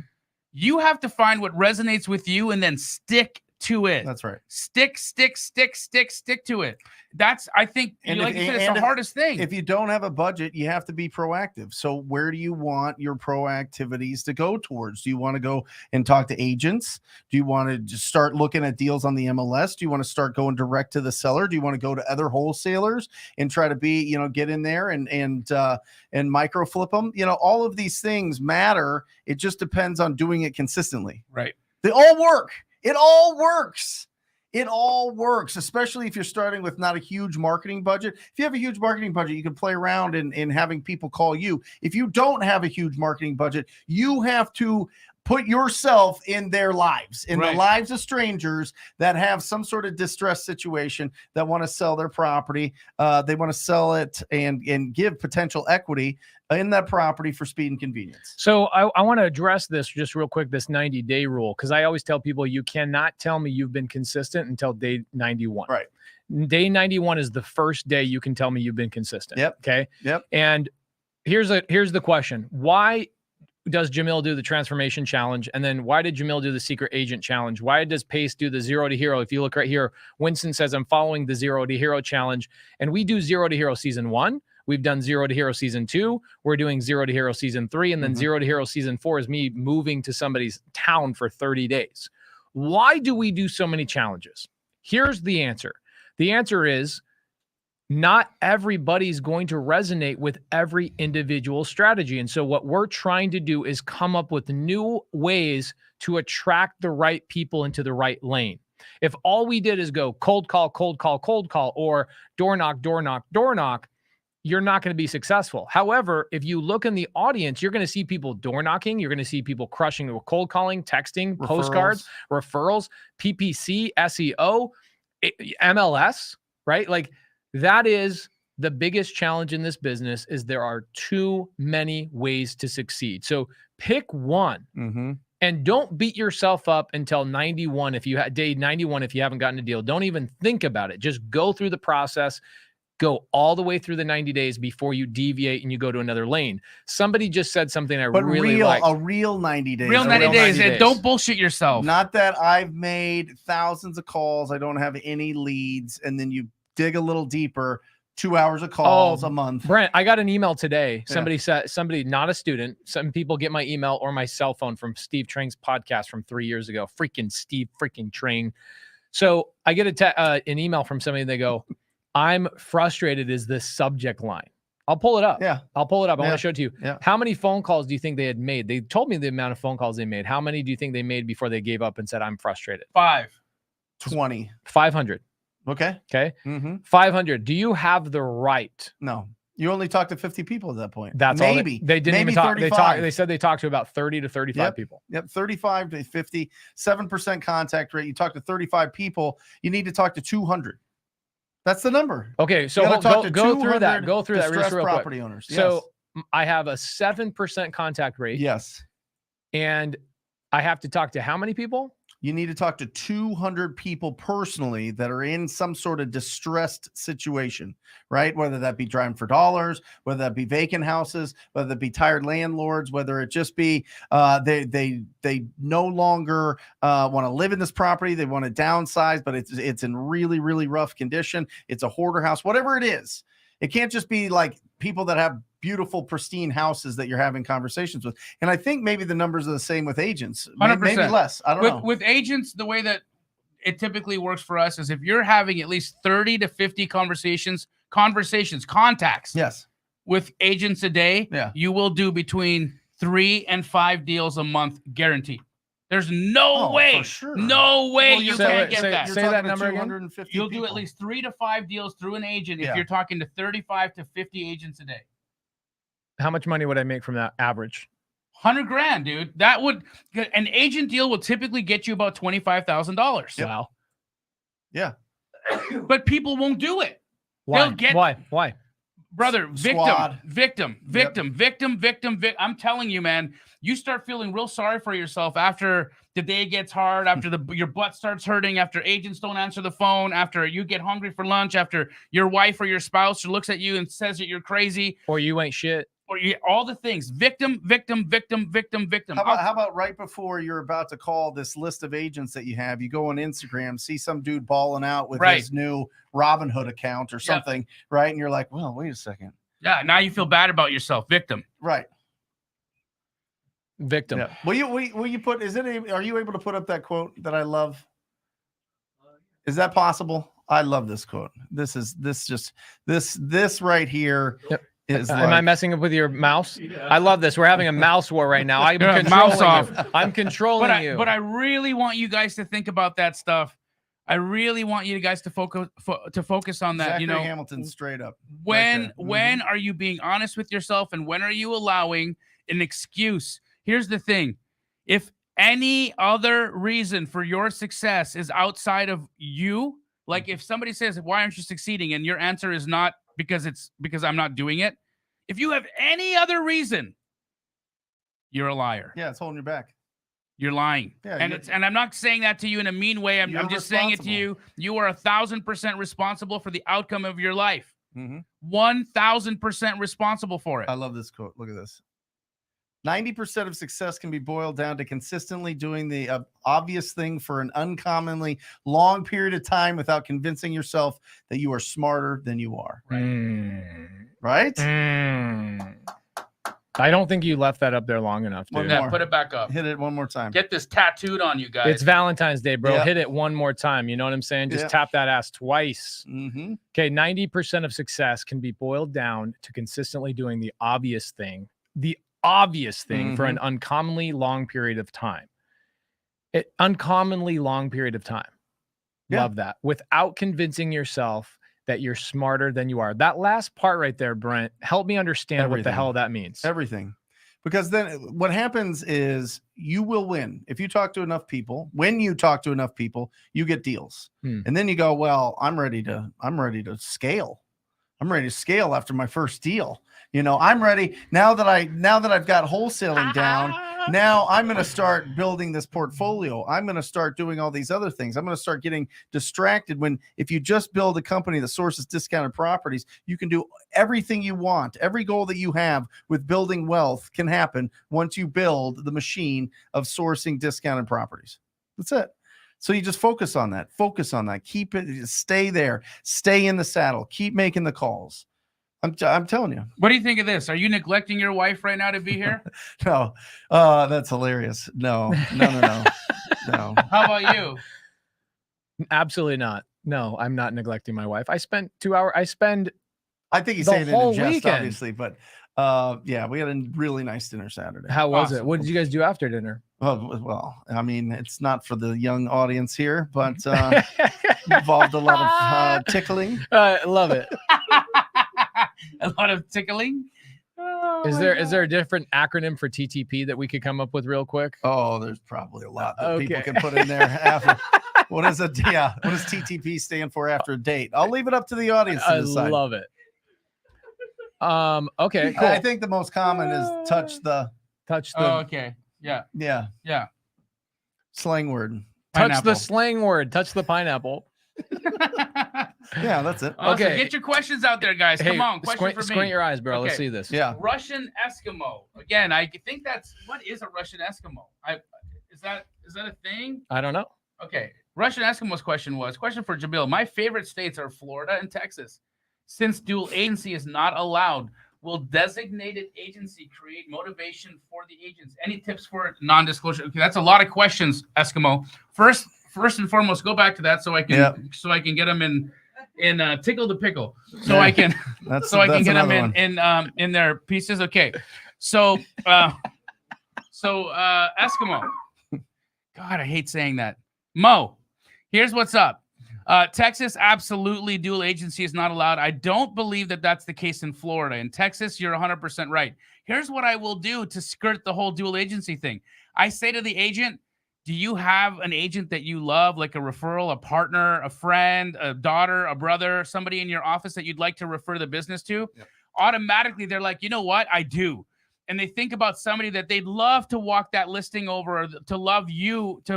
You have to find what resonates with you and then stick to it. That's right. Stick to it. That's, I think, like you said, it's the hardest thing. If you don't have a budget, you have to be proactive. So where do you want your proactivities to go towards? Do you want to go and talk to agents? Do you want to just start looking at deals on the MLS? Do you want to start going direct to the seller? Do you want to go to other wholesalers and try to be, get in there and micro flip them? All of these things matter. It just depends on doing it consistently. Right. They all work. It all works. It all works, especially if you're starting with not a huge marketing budget. If you have a huge marketing budget, you can play around in having people call you. If you don't have a huge marketing budget, you have to put yourself in their lives, in the lives of strangers that have some sort of distress situation, that want to sell their property. They want to sell it and give potential equity in that property for speed and convenience. So I want to address this just real quick, this 90-day rule, because I always tell people you cannot tell me you've been consistent until day 91. Right. Day 91 is the first day you can tell me you've been consistent. Yep. Okay. Yep. And here's the question. Why does Jamil do the transformation challenge? And then why did Jamil do the secret agent challenge? Why does Pace do the 0 to hero? If you look right here, Winston says, I'm following the 0 to hero challenge. And we do 0 to hero season 1. We've done 0 to hero season 2. We're doing 0 to hero season 3. And then 0 to hero season 4 is me moving to somebody's town for 30 days. Why do we do so many challenges? Here's the answer. The answer is not everybody's going to resonate with every individual strategy. And so what we're trying to do is come up with new ways to attract the right people into the right lane. If all we did is go cold call, or door knock, you're not going to be successful. However, if you look in the audience, you're going to see people door knocking. You're going to see people crushing with cold calling, texting, postcards, referrals, PPC, SEO, MLS, right? Like, that is the biggest challenge in this business, is there are too many ways to succeed. So pick one and don't beat yourself up until 91. If you had day 91, if you haven't gotten a deal, don't even think about it. Just go through the process, go all the way through the 90 days before you deviate and you go to another lane. Somebody just said something really like a real 90 days. Real 90 days. And don't bullshit yourself. Not that I've made thousands of calls, I don't have any leads, and then you dig a little deeper, 2 hours of calls a month. Brent, I got an email today. Somebody said, not a student. Some people get my email or my cell phone from Steve Trang's podcast from 3 years ago. Freaking Steve freaking Trang. So I get an email from somebody and they go, I'm frustrated is the subject line. I'll pull it up. Yeah. I'll pull it up. I want to show it to you. Yeah. How many phone calls do you think they had made? They told me the amount of phone calls they made. How many do you think they made before they gave up and said, I'm frustrated? 20. 500. Okay. 500. Do you have the right? No. You only talked to 50 people at that point. That's maybe. They didn't even talk. 35. They said they talked to about 30 to 35 people. Yep. 35 to 50, 7% contact rate. You talk to 35 people. You need to talk to 200. That's the number. Okay. So go through that. Go through that real quick. Property owners. Yes. So I have a 7% contact rate. Yes. And I have to talk to how many people? You need to talk to 200 people personally that are in some sort of distressed situation, right? Whether that be driving for dollars, whether that be vacant houses, whether it be tired landlords, whether it just be they no longer want to live in this property, they want to downsize, but it's in really, really rough condition. It's a hoarder house, whatever it is. It can't just be like people that have beautiful, pristine houses that you're having conversations with. And I think maybe the numbers are the same with agents. 100%. Maybe less. I don't know. With agents, the way that it typically works for us is if you're having at least 30 to 50 contacts Yes. with agents a day, you will do between 3 and 5 deals a month guaranteed. There's no way, for sure. No way you can't get that. that. Say that number again. You'll do at least 3 to 5 deals through an agent if you're talking to 35 to 50 agents a day. How much money would I make from that average? $100,000, dude. That would an agent deal will typically get you about $25,000. Yep. Wow. Yeah. But people won't do it. Why? They'll get Why? Brother, Squad. victim. I'm telling you, man, you start feeling real sorry for yourself after the day gets hard, after your butt starts hurting, after agents don't answer the phone, after you get hungry for lunch, after your wife or your spouse looks at you and says that you're crazy. Or you ain't shit. Or all the things. Victim. How about right before you're about to call this list of agents that you have, you go on Instagram, see some dude balling out with his new Robinhood account or something, right? And you're like, well, wait a second. Yeah, now you feel bad about yourself. Victim. Right. Victim. Yeah. Will you put, are you able to put up that quote that I love? Is that possible? I love this quote. This right here. Yep. Am I messing up with your mouse? I love this. We're having a mouse war right now. I'm controlling mouse off. you. I'm controlling you. But I really want you guys to think about that stuff. I really want you guys to focus on that. Zachary Hamilton, straight up. When are you being honest with yourself, and when are you allowing an excuse? Here's the thing: if any other reason for your success is outside of you, like if somebody says, "Why aren't you succeeding?" and your answer is not because I'm not doing it. If you have any other reason, you're a liar. Yeah, it's holding you back. You're lying. Yeah, and I'm not saying that to you in a mean way. I'm just saying it to you. You are 1,000% responsible for the outcome of your life. 1,000% responsible for it. I love this quote. Look at this. 90% of success can be boiled down to consistently doing the obvious thing for an uncommonly long period of time without convincing yourself that you are smarter than you are. Right? I don't think you left that up there long enough, dude. Yeah, put it back up. Hit it one more time. Get this tattooed on you guys. It's Valentine's Day, bro. Yep. Hit it one more time. You know what I'm saying? Just tap that ass twice. Okay, 90% of success can be boiled down to consistently doing the obvious thing. The obvious thing for an uncommonly long period of time. Uncommonly long period of time. Love that. Without convincing yourself that you're smarter than you are. That last part right there, Brent, help me understand what the hell that means. Everything. Because then what happens is you will win. If you talk to enough people, when you talk to enough people, you get deals. And then you go, well, I'm ready to scale. I'm ready to scale after my first deal. You know, I'm ready now that I've got wholesaling down. Now I'm going to start building this portfolio. I'm going to start doing all these other things. I'm going to start getting distracted if you just build a company that sources discounted properties, you can do everything you want. Every goal that you have with building wealth can happen once you build the machine of sourcing discounted properties. That's it. So you just focus on that. Keep it, stay there, stay in the saddle, keep making the calls. I'm telling you. What do you think of this? Are you neglecting your wife right now to be here? No. That's hilarious. No. No. How about you? Absolutely not. No, I'm not neglecting my wife. I spent 2 hours. I think he's saying it in jest, weekend. obviously, but yeah, we had a really nice dinner Saturday. How was it? What did you guys do after dinner? Well, I mean, it's not for the young audience here, but involved a lot of tickling. I love it. A lot of tickling. Is there a different acronym for TTP that we could come up with real quick? Oh, there's probably a lot that people can put in there. After, what does TTP stand for after a date? I'll leave it up to the audience to decide. I love it. Okay, cool. I think the most common is touch the. Oh, okay. Yeah. Slang word. Touch the slang word. Touch the pineapple. Yeah, that's it. Okay, so get your questions out there, guys. Hey, Come on, question for me. Squint your eyes, bro. Okay. Let's see this. Yeah. Russian Eskimo. Again, I think what is a Russian Eskimo? Is that a thing? I don't know. Okay. Russian Eskimo's question for Jamil. My favorite states are Florida and Texas. Since dual agency is not allowed, will designated agency create motivation for the agents? Any tips for non-disclosure? Okay, that's a lot of questions, Eskimo. First and foremost, go back to that so I can get them in tickle the pickle. So I can get them in their pieces. Okay. So Eskimo. God, I hate saying that. Mo, here's what's up. Texas, absolutely, dual agency is not allowed. I don't believe that that's the case in Florida. In Texas, you're 100% right. Here's what I will do to skirt the whole dual agency thing. I say to the agent, do you have an agent that you love, like a referral, a partner, a friend, a daughter, a brother, somebody in your office that you'd like to refer the business to? Yep. Automatically, they're like, you know what? I do. And they think about somebody that they'd love to walk that listing over, or to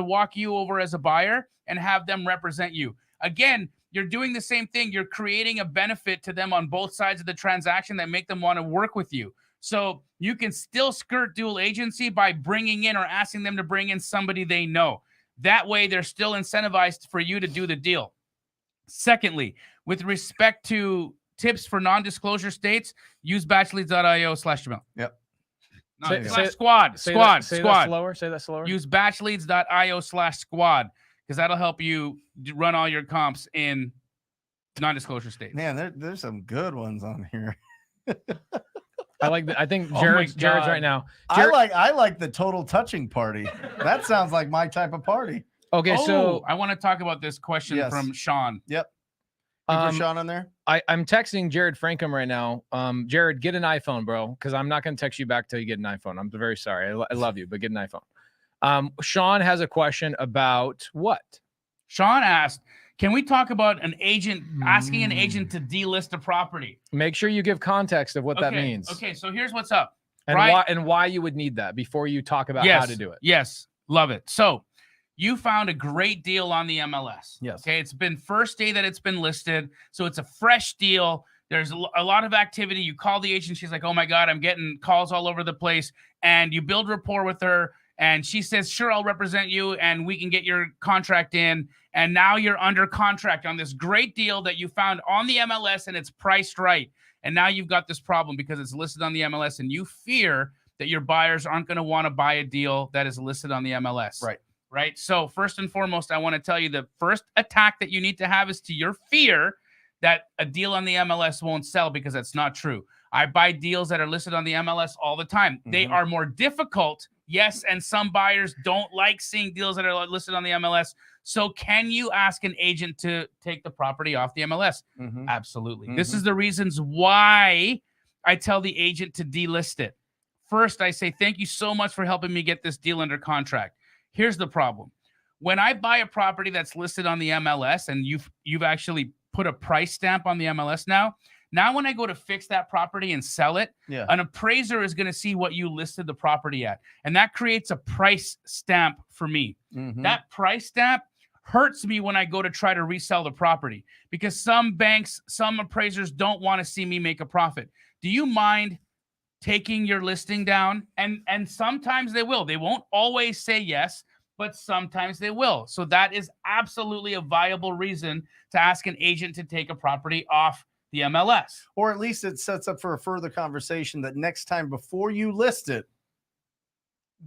walk you over as a buyer and have them represent you. Again, you're doing the same thing. You're creating a benefit to them on both sides of the transaction that make them want to work with you. So you can still skirt dual agency by bringing in or asking them to bring in somebody they know. That way, they're still incentivized for you to do the deal. Secondly, with respect to tips for non-disclosure states, use batchleads.io/Jamil. Yep. Squad. Say that slower. Use batchleads.io/squad. Because that'll help you run all your comps in non-disclosure states. Man, there's some good ones on here. I think Jared's right now. I like the total touching party. That sounds like my type of party. Okay, so I want to talk about this question from Sean. Yep. Put Sean on there. I'm texting Jared Frankham right now. Jared, get an iPhone, bro, because I'm not going to text you back till you get an iPhone. I'm very sorry. I love you, but get an iPhone. Sean has a question about what? Sean asked, can we talk about an agent asking an agent to delist a property? Make sure you give context of what that means. Okay, so here's what's up. And why you would need that before you talk about how to do it. Yes, love it. So you found a great deal on the MLS. Yes. Okay, it's been first day that it's been listed, so it's a fresh deal. There's a lot of activity. You call the agent. She's like, oh, my God, I'm getting calls all over the place. And you build rapport with her. And she says, sure, I'll represent you and we can get your contract in. And now you're under contract on this great deal that you found on the MLS and it's priced right. And now you've got this problem because it's listed on the MLS and you fear that your buyers aren't going to want to buy a deal that is listed on the MLS. Right. So first and foremost, I want to tell you the first attack that you need to have is to your fear that a deal on the MLS won't sell, because that's not true. I buy deals that are listed on the MLS all the time. Mm-hmm. They are more difficult. Yes, and some buyers don't like seeing deals that are listed on the MLS. So can you ask an agent to take the property off the MLS? Mm-hmm. Absolutely. Mm-hmm. This is the reasons why I tell the agent to delist it. First, I say, thank you so much for helping me get this deal under contract. Here's the problem. When I buy a property that's listed on the MLS and you've actually put a price stamp on the MLS now when I go to fix that property and sell it, an appraiser is going to see what you listed the property at. And that creates a price stamp for me. Mm-hmm. That price stamp hurts me when I go to try to resell the property, because some banks, some appraisers don't want to see me make a profit. Do you mind taking your listing down? And sometimes they will. They won't always say yes, but sometimes they will. So that is absolutely a viable reason to ask an agent to take a property off the MLS. Or at least it sets up for a further conversation that next time before you list it,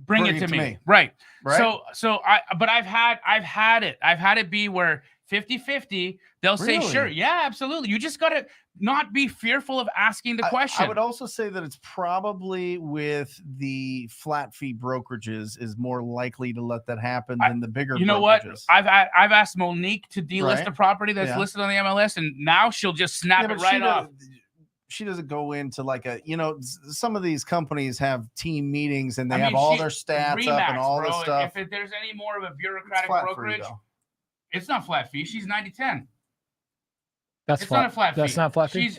bring it to me. Right. But I've had it be where 50-50, they'll say, sure. Yeah, absolutely. You just got to not be fearful of asking the question. I would also say that it's probably with the flat fee brokerages is more likely to let that happen than the bigger brokerages. You know what? I've asked Monique to delist a property that's listed on the MLS, and now she'll just snap it right off. She doesn't go into like some of these companies have team meetings and they have all their stats up and all this stuff. If there's any more of a bureaucratic brokerage, it's not flat fee. She's 90-10. That's not a flat fee. That's not flat fee.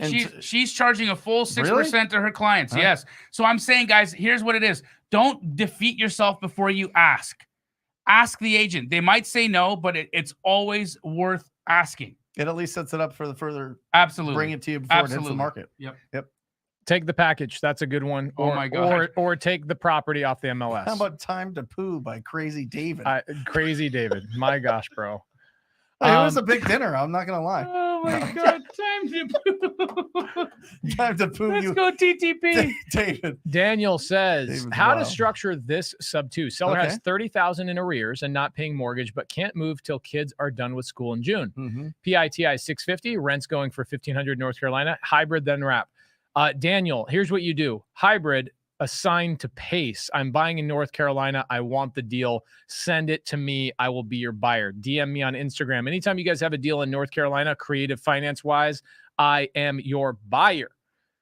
She's charging a full 6% to her clients. Huh? Yes. So I'm saying, guys, here's what it is. Don't defeat yourself before you ask. ask the agent. They might say no, but it's always worth asking. It at least sets it up for the further. Absolutely. Bring it to you before it hits the market. Yep. Take the package. That's a good one. Oh my God. Or take the property off the MLS. How about Time to Poo by Crazy David? Crazy David. My gosh, bro. It was a big dinner. I'm not gonna lie. Oh my God! Time to poo. Time to poo. Let's go TTP. David. Daniel says, David's how to wild. structure this sub 2. Seller Okay. has $30,000 in arrears and not paying mortgage, but can't move till kids are done with school in June. Mm-hmm. PITI 650, rent's going for $1,500 North Carolina, hybrid then wrap. Daniel, here's what you do. Hybrid, assigned to pace. I'm buying in North Carolina. I want the deal. Send it to me. I will be your buyer. DM me on Instagram. Anytime you guys have a deal in North Carolina, creative finance wise, I am your buyer.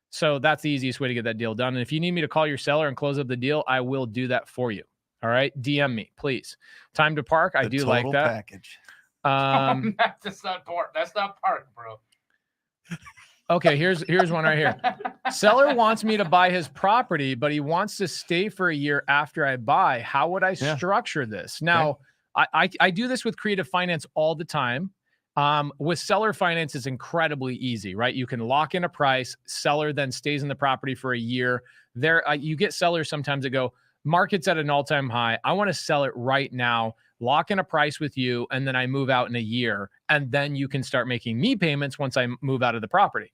So that's the easiest way to get that deal done. And if you need me to call your seller and close up the deal, I will do that for you. All right. DM me, please. Time to park. I do like that. Package. That's not park. That's not park, bro. Okay, here's one right here. Seller wants me to buy his property, but he wants to stay for a year after I buy. How would I structure this? Now, I do this with creative finance all the time. With seller finance, it's incredibly easy, right? You can lock in a price. Seller then stays in the property for a year. You get sellers sometimes that go, market's at an all-time high. I want to sell it right now. Lock in a price with you, and then I move out in a year, and then you can start making me payments once I move out of the property.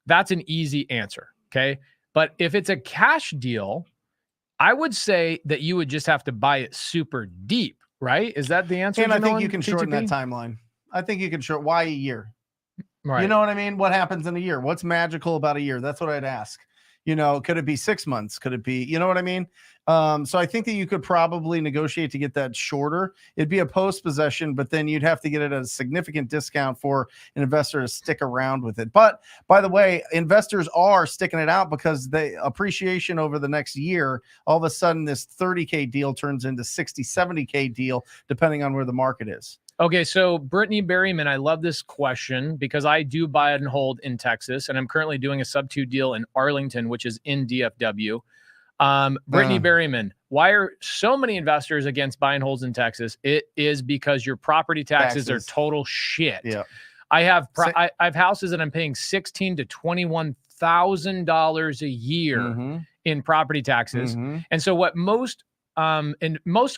That's an easy answer, okay? But if it's a cash deal, I would say that you would just have to buy it super deep, right? Is that the answer? And I think you can shorten that timeline. I think you can shorten. Why a year? Right. You know what I mean? What happens in a year? What's magical about a year? That's what I'd ask. You know, could it be 6 months? Could it be, you know what I mean? So I think that you could probably negotiate to get that shorter. It'd be a post possession, but then you'd have to get it at a significant discount for an investor to stick around with it. But by the way, investors are sticking it out because they appreciation over the next year. All of a sudden, this 30K deal turns into 60, 70K deal, depending on where the market is. Okay, so Brittany Berryman, I love this question because I do buy and hold in Texas, and I'm currently doing a sub 2 deal in Arlington, which is in DFW. Brittany Berryman, why are so many investors against buy and holds in Texas? It is because your property taxes are total shit. Yeah, I have houses that I'm paying $16,000 to $21,000 a year in property taxes, and so what most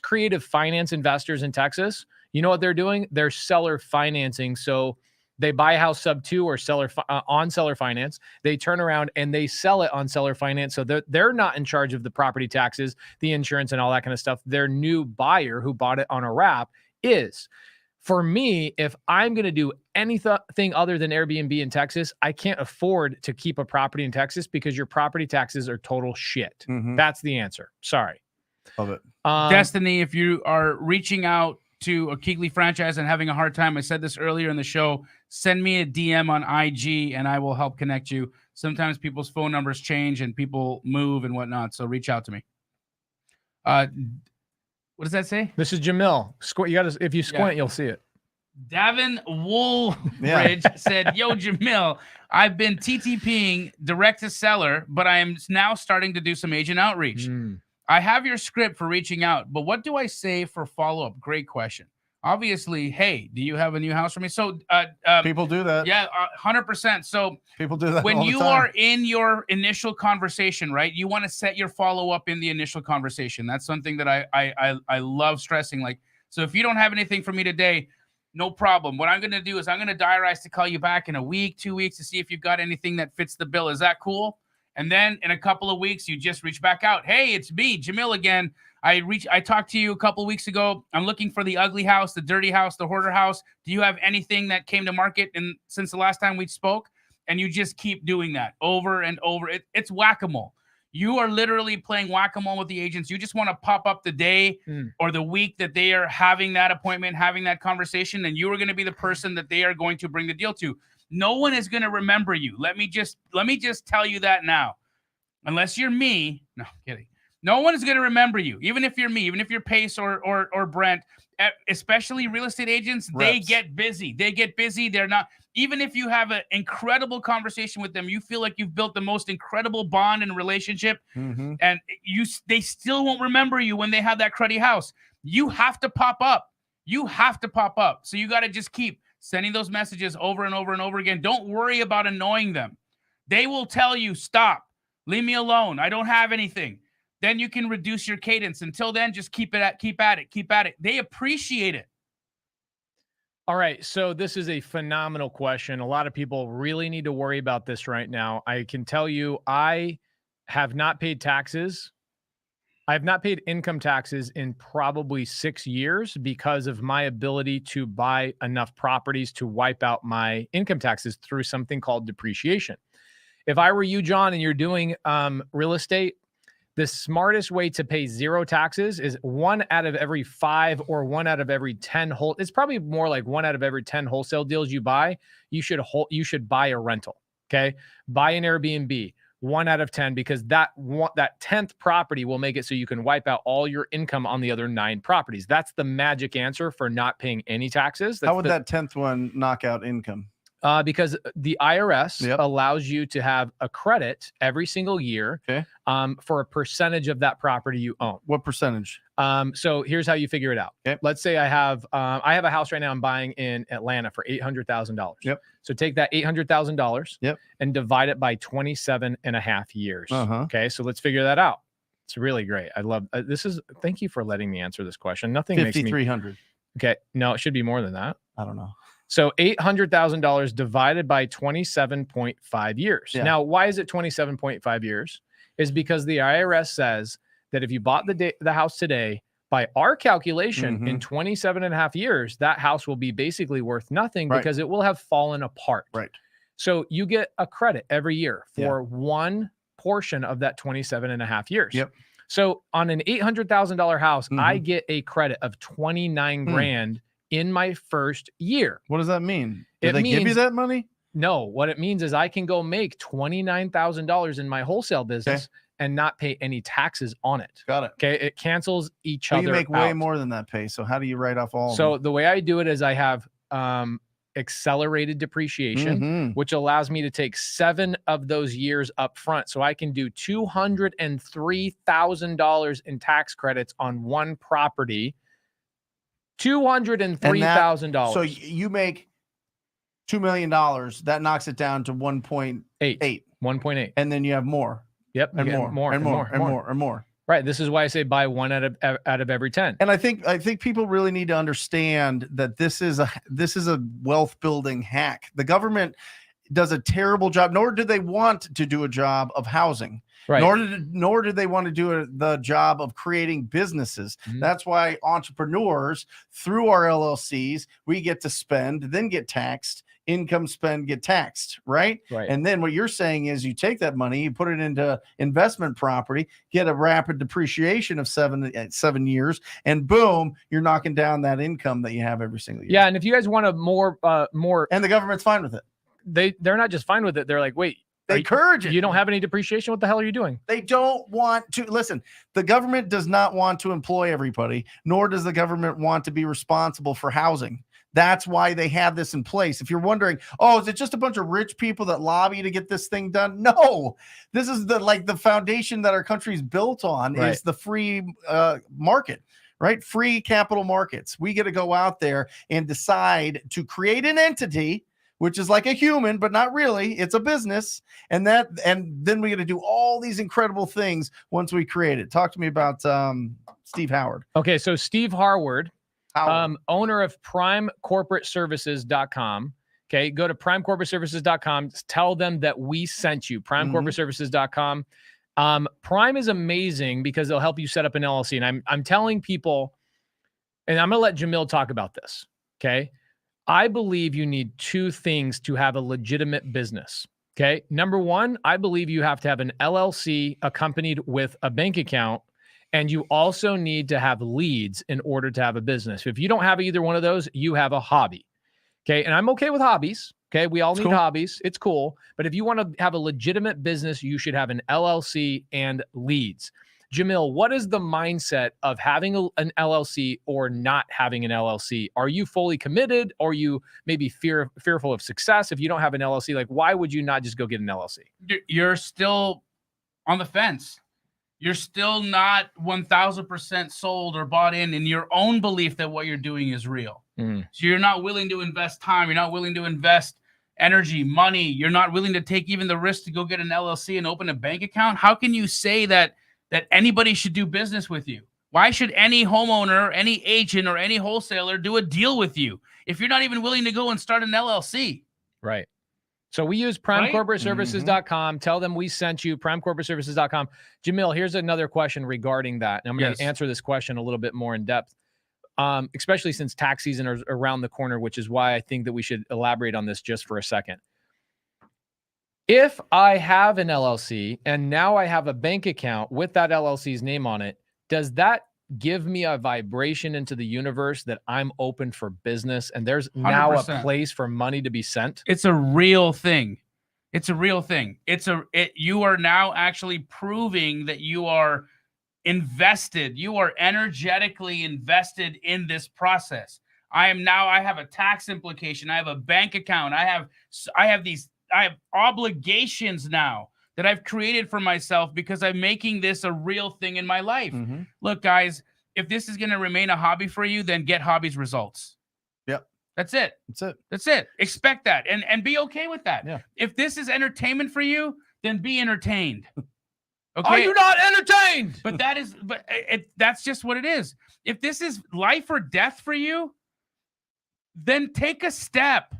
creative finance investors in Texas, you know what they're doing? They're seller financing. So they buy a house sub 2 or on seller finance. They turn around and they sell it on seller finance. So they're not in charge of the property taxes, the insurance, and all that kind of stuff. Their new buyer who bought it on a wrap is. For me, if I'm going to do anything other than Airbnb in Texas, I can't afford to keep a property in Texas because your property taxes are total shit. That's the answer. Sorry. Love it. Destiny, if you are reaching out to a Keegley franchise and having a hard time, I said this earlier in the show, send me a DM on IG and I will help connect you. Sometimes people's phone numbers change and people move and whatnot, so reach out to me. What does that say? This is Jamil. You got to, if you squint, you'll see it. Davin Woolridge said, yo, Jamil, I've been TTPing direct to seller, but I am now starting to do some agent outreach. I have your script for reaching out, but what do I say for follow-up? Great question. Obviously, hey, do you have a new house for me? So people do that. Yeah, 100%. So people do that when all the you time. are in your initial conversation, right? You want to set your follow-up in the initial conversation. That's something that I love stressing. Like, so if you don't have anything for me today, no problem. What I'm going to do is I'm going to diarize to call you back in a week, 2 weeks to see if you've got anything that fits the bill. Is that cool? And then in a couple of weeks, you just reach back out. Hey, it's me, Jamil again. I talked to you a couple of weeks ago. I'm looking for the ugly house, the dirty house, the hoarder house. Do you have anything that came to market since the last time we spoke? And you just keep doing that over and over. It's whack-a-mole. You are literally playing whack-a-mole with the agents. You just want to pop up the day or the week that they are having that appointment, having that conversation, and you are going to be the person that they are going to bring the deal to. No one is going to remember you. Let me just tell you that now. Unless you're me. No, I'm kidding. No one is going to remember you. Even if you're me, even if you're Pace or Brent, especially real estate agents, they get busy. They're not, even if you have an incredible conversation with them, you feel like you've built the most incredible bond and relationship, and they still won't remember you when they have that cruddy house. you have to pop up. You have to pop up. So you got to just keep sending those messages over and over and over again. Don't worry about annoying them. They will tell you, stop, leave me alone. I don't have anything. Then you can reduce your cadence. Until then, just keep at it. They appreciate it. All right. So this is a phenomenal question. A lot of people really need to worry about this right now. I can tell you, I have not paid taxes. I have not paid income taxes in probably 6 years because of my ability to buy enough properties to wipe out my income taxes through something called depreciation. If I were you, John, and you're doing real estate, the smartest way to pay zero taxes is 1 out of every 5 or 1 out of every 10 it's probably more like 1 out of every 10 wholesale deals you buy. You should buy a rental. Okay. Buy an Airbnb, 1 out of 10, because that 10th property will make it so you can wipe out all your income on the other 9 properties. That's the magic answer for not paying any taxes. How would that 10th one knock out income? Because the IRS allows you to have a credit every single year for a percentage of that property you own. What percentage? So here's how you figure it out. Okay. Let's say I have a house right now I'm buying in Atlanta for $800,000. Yep. So take that $800,000 and divide it by 27 and a half years. Okay. So let's figure that out. It's really great. I love thank you for letting me answer this question. Nothing makes me 5,300. Okay. No, it should be more than that. I don't know. So $800,000 divided by 27.5 years. Yeah. Now, why is it 27.5 years? Is because the IRS says that if you bought the house today, by our calculation, in 27 and a half years, that house will be basically worth nothing because it will have fallen apart. Right. So you get a credit every year for one portion of that 27 and a half years. Yep. So on an $800,000 house, I get a credit of 29 grand in my first year. What does that mean? Did they give you that money? No. What it means is I can go make $29,000 in my wholesale business and not pay any taxes on it. Got it. Okay. It cancels each other. You make way more than that pay. So how do you write off all of them? So the way I do it is I have accelerated depreciation, which allows me to take 7 of those years up front. So I can do $203,000 in tax credits on one property. $203,000. So you make $2 million. That knocks it down to 1.8. 1.8. And then you have more. Yep. And more. Right. This is why I say buy 1 out of every 10. And I think people really need to understand that this is a wealth building hack. The government does a terrible job, nor do they want to do a job of housing. Right. Nor do they want to do the job of creating businesses. That's why entrepreneurs, through our LLCs, we get to spend, then get taxed, income spend, get taxed, right? And then what you're saying is you take that money, you put it into investment property, get a rapid depreciation of 7 years, and boom, you're knocking down that income that you have every single year. Yeah, and if you guys want a more, and the government's fine with it. They're not just fine with it. They're like, wait. They encourage it. You don't have any depreciation? What the hell are you doing? They don't want to. Listen, the government does not want to employ everybody, nor does the government want to be responsible for housing. That's why they have this in place. If you're wondering, is it just a bunch of rich people that lobby to get this thing done? No, this is the foundation that our country's built on is the free market. Right? Free capital markets. We get to go out there and decide to create an entity, which is like a human, but not really. It's a business. And then we got to do all these incredible things once we create it. Talk to me about Steve Howard. Okay. So Steve Harward, owner of primecorporateservices.com. Okay. Go to primecorporateservices.com. Tell them that we sent you, primecorporateservices.com. Prime is amazing because they'll help you set up an LLC. And I'm telling people, and I'm going to let Jamil talk about this. Okay. I believe you need 2 things to have a legitimate business. Okay. Number 1, I believe you have to have an LLC accompanied with a bank account, and you also need to have leads in order to have a business. If you don't have either one of those, you have a hobby. Okay. And I'm okay with hobbies. Okay. We all need hobbies. It's cool. But if you want to have a legitimate business, you should have an LLC and leads. Jamil, what is the mindset of having an LLC or not having an LLC? Are you fully committed? Or are you maybe fearful of success if you don't have an LLC? Like, why would you not just go get an LLC? You're still on the fence. you're still not 1000% sold or bought in your own belief that what you're doing is real. So you're not willing to invest time. You're not willing to invest energy, money. You're not willing to take even the risk to go get an LLC and open a bank account. How can you say that anybody should do business with you? Why should any homeowner, any agent, or any wholesaler do a deal with you if you're not even willing to go and start an LLC? Right. So we use primecorporateservices.com. Tell them we sent you, primecorporateservices.com. Jamil, here's another question regarding that. And I'm going to answer this question a little bit more in depth, especially since tax season is around the corner, which is why I think that we should elaborate on this just for a second. If I have an LLC and now I have a bank account with that LLC's name on it, does that give me a vibration into the universe that I'm open for business and there's now 100%. a place for money to be sent? It's a real thing. It's a real thing. You are now actually proving that you are invested. You are energetically invested in this process. I have a tax implication. I have a bank account. I have obligations now that I've created for myself because I'm making this a real thing in my life. Look, guys, if this is going to remain a hobby for you, then get hobbies results. Yep. That's it. That's it. Expect that and be okay with that. Yeah. If this is entertainment for you, then be entertained. Okay? Are you not entertained? But that's just what it is. If this is life or death for you, then take a step.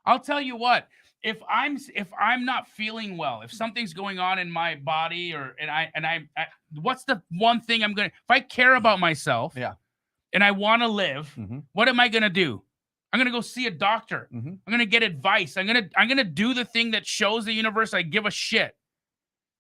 I'll tell you what. If I'm not feeling well, if something's going on in my body, what's the one thing if I care about myself, and I want to live, what am I gonna do? I'm gonna go see a doctor. I'm gonna get advice. I'm gonna do the thing that shows the universe I give a shit.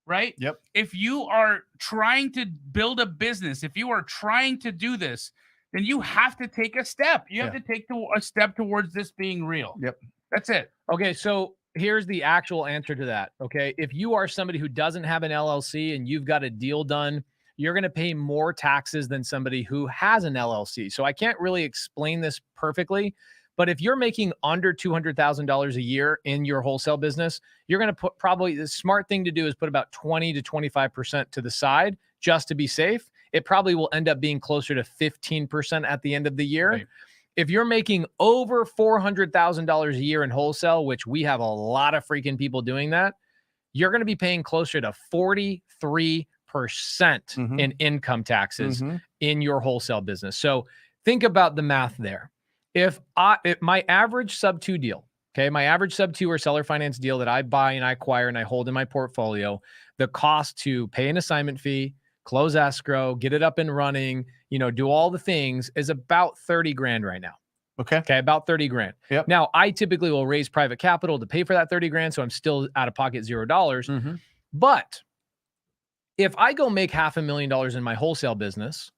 Right? Yep. If you are trying to build a business, if you are trying to do this, then you have to take a step. You have to take a step towards this being real. Yep. That's it. Okay, so here's the actual answer to that. Okay, if you are somebody who doesn't have an LLC and you've got a deal done, you're going to pay more taxes than somebody who has an LLC. So I can't really explain this perfectly, but if you're making under $200,000 a year in your wholesale business, you're going to put probably the smart thing to do is put about 20 to 25% to the side just to be safe. It probably will end up being closer to 15% at the end of the year. Right. If you're making over $400,000 a year in wholesale, which we have a lot of freaking people doing that, you're going to be paying closer to 43% in income taxes in your wholesale business. So think about the math there. If my average sub-2 deal, okay, my average sub-2 or seller finance deal that I buy and I acquire and I hold in my portfolio, the cost to pay an assignment fee, close escrow, get it up and running, do all the things is about 30 grand right now. Okay. About 30 grand. Yep. Now I typically will raise private capital to pay for that 30 grand. So I'm still out of pocket $0. But if I go make $500,000 in my wholesale business,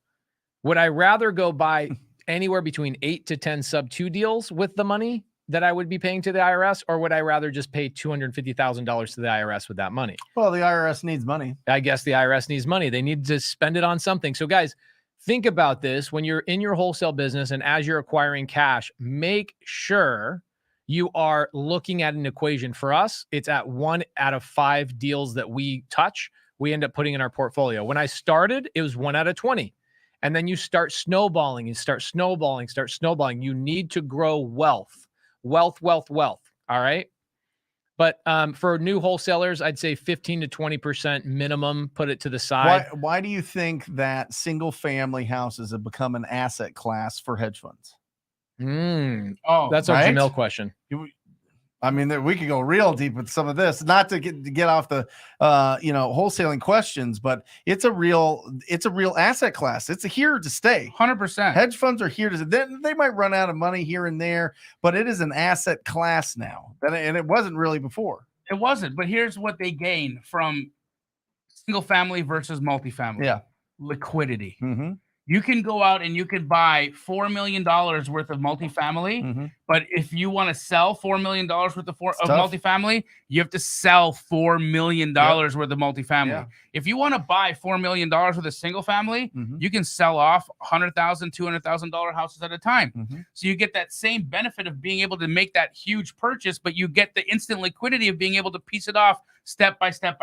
would I rather go buy anywhere between 8 to 10 sub-2 deals with the money that I would be paying to the IRS, or would I rather just pay $250,000 to the IRS with that money? Well, the IRS needs money. I guess the IRS needs money. They need to spend it on something. So guys, think about this when you're in your wholesale business and as you're acquiring cash, make sure you are looking at an equation. For us, it's at 1 out of 5 deals that we touch, we end up putting in our portfolio. When I started, it was 1 out of 20. And then you start snowballing. You need to grow wealth. Wealth. All right. But for new wholesalers, I'd say 15 to 20% minimum, put it to the side. Why do you think that single family houses have become an asset class for hedge funds? That's our Jamil question. I mean, we could go real deep with some of this, not to get off the, wholesaling questions, but it's a real asset class. It's here to stay. 100%. Hedge funds are here to stay. They might run out of money here and there, but it is an asset class now. And it wasn't really before. It wasn't, but here's what they gain from single family versus multifamily. Yeah. Liquidity. You can go out and you could buy $4 million worth of multifamily, but if you want to sell $4 million worth of multifamily, you have to sell $4 million worth of multifamily. Yeah. If you want to buy $4 million worth of single family, you can sell off $100,000, $200,000 houses at a time. So you get that same benefit of being able to make that huge purchase, but you get the instant liquidity of being able to piece it off step by step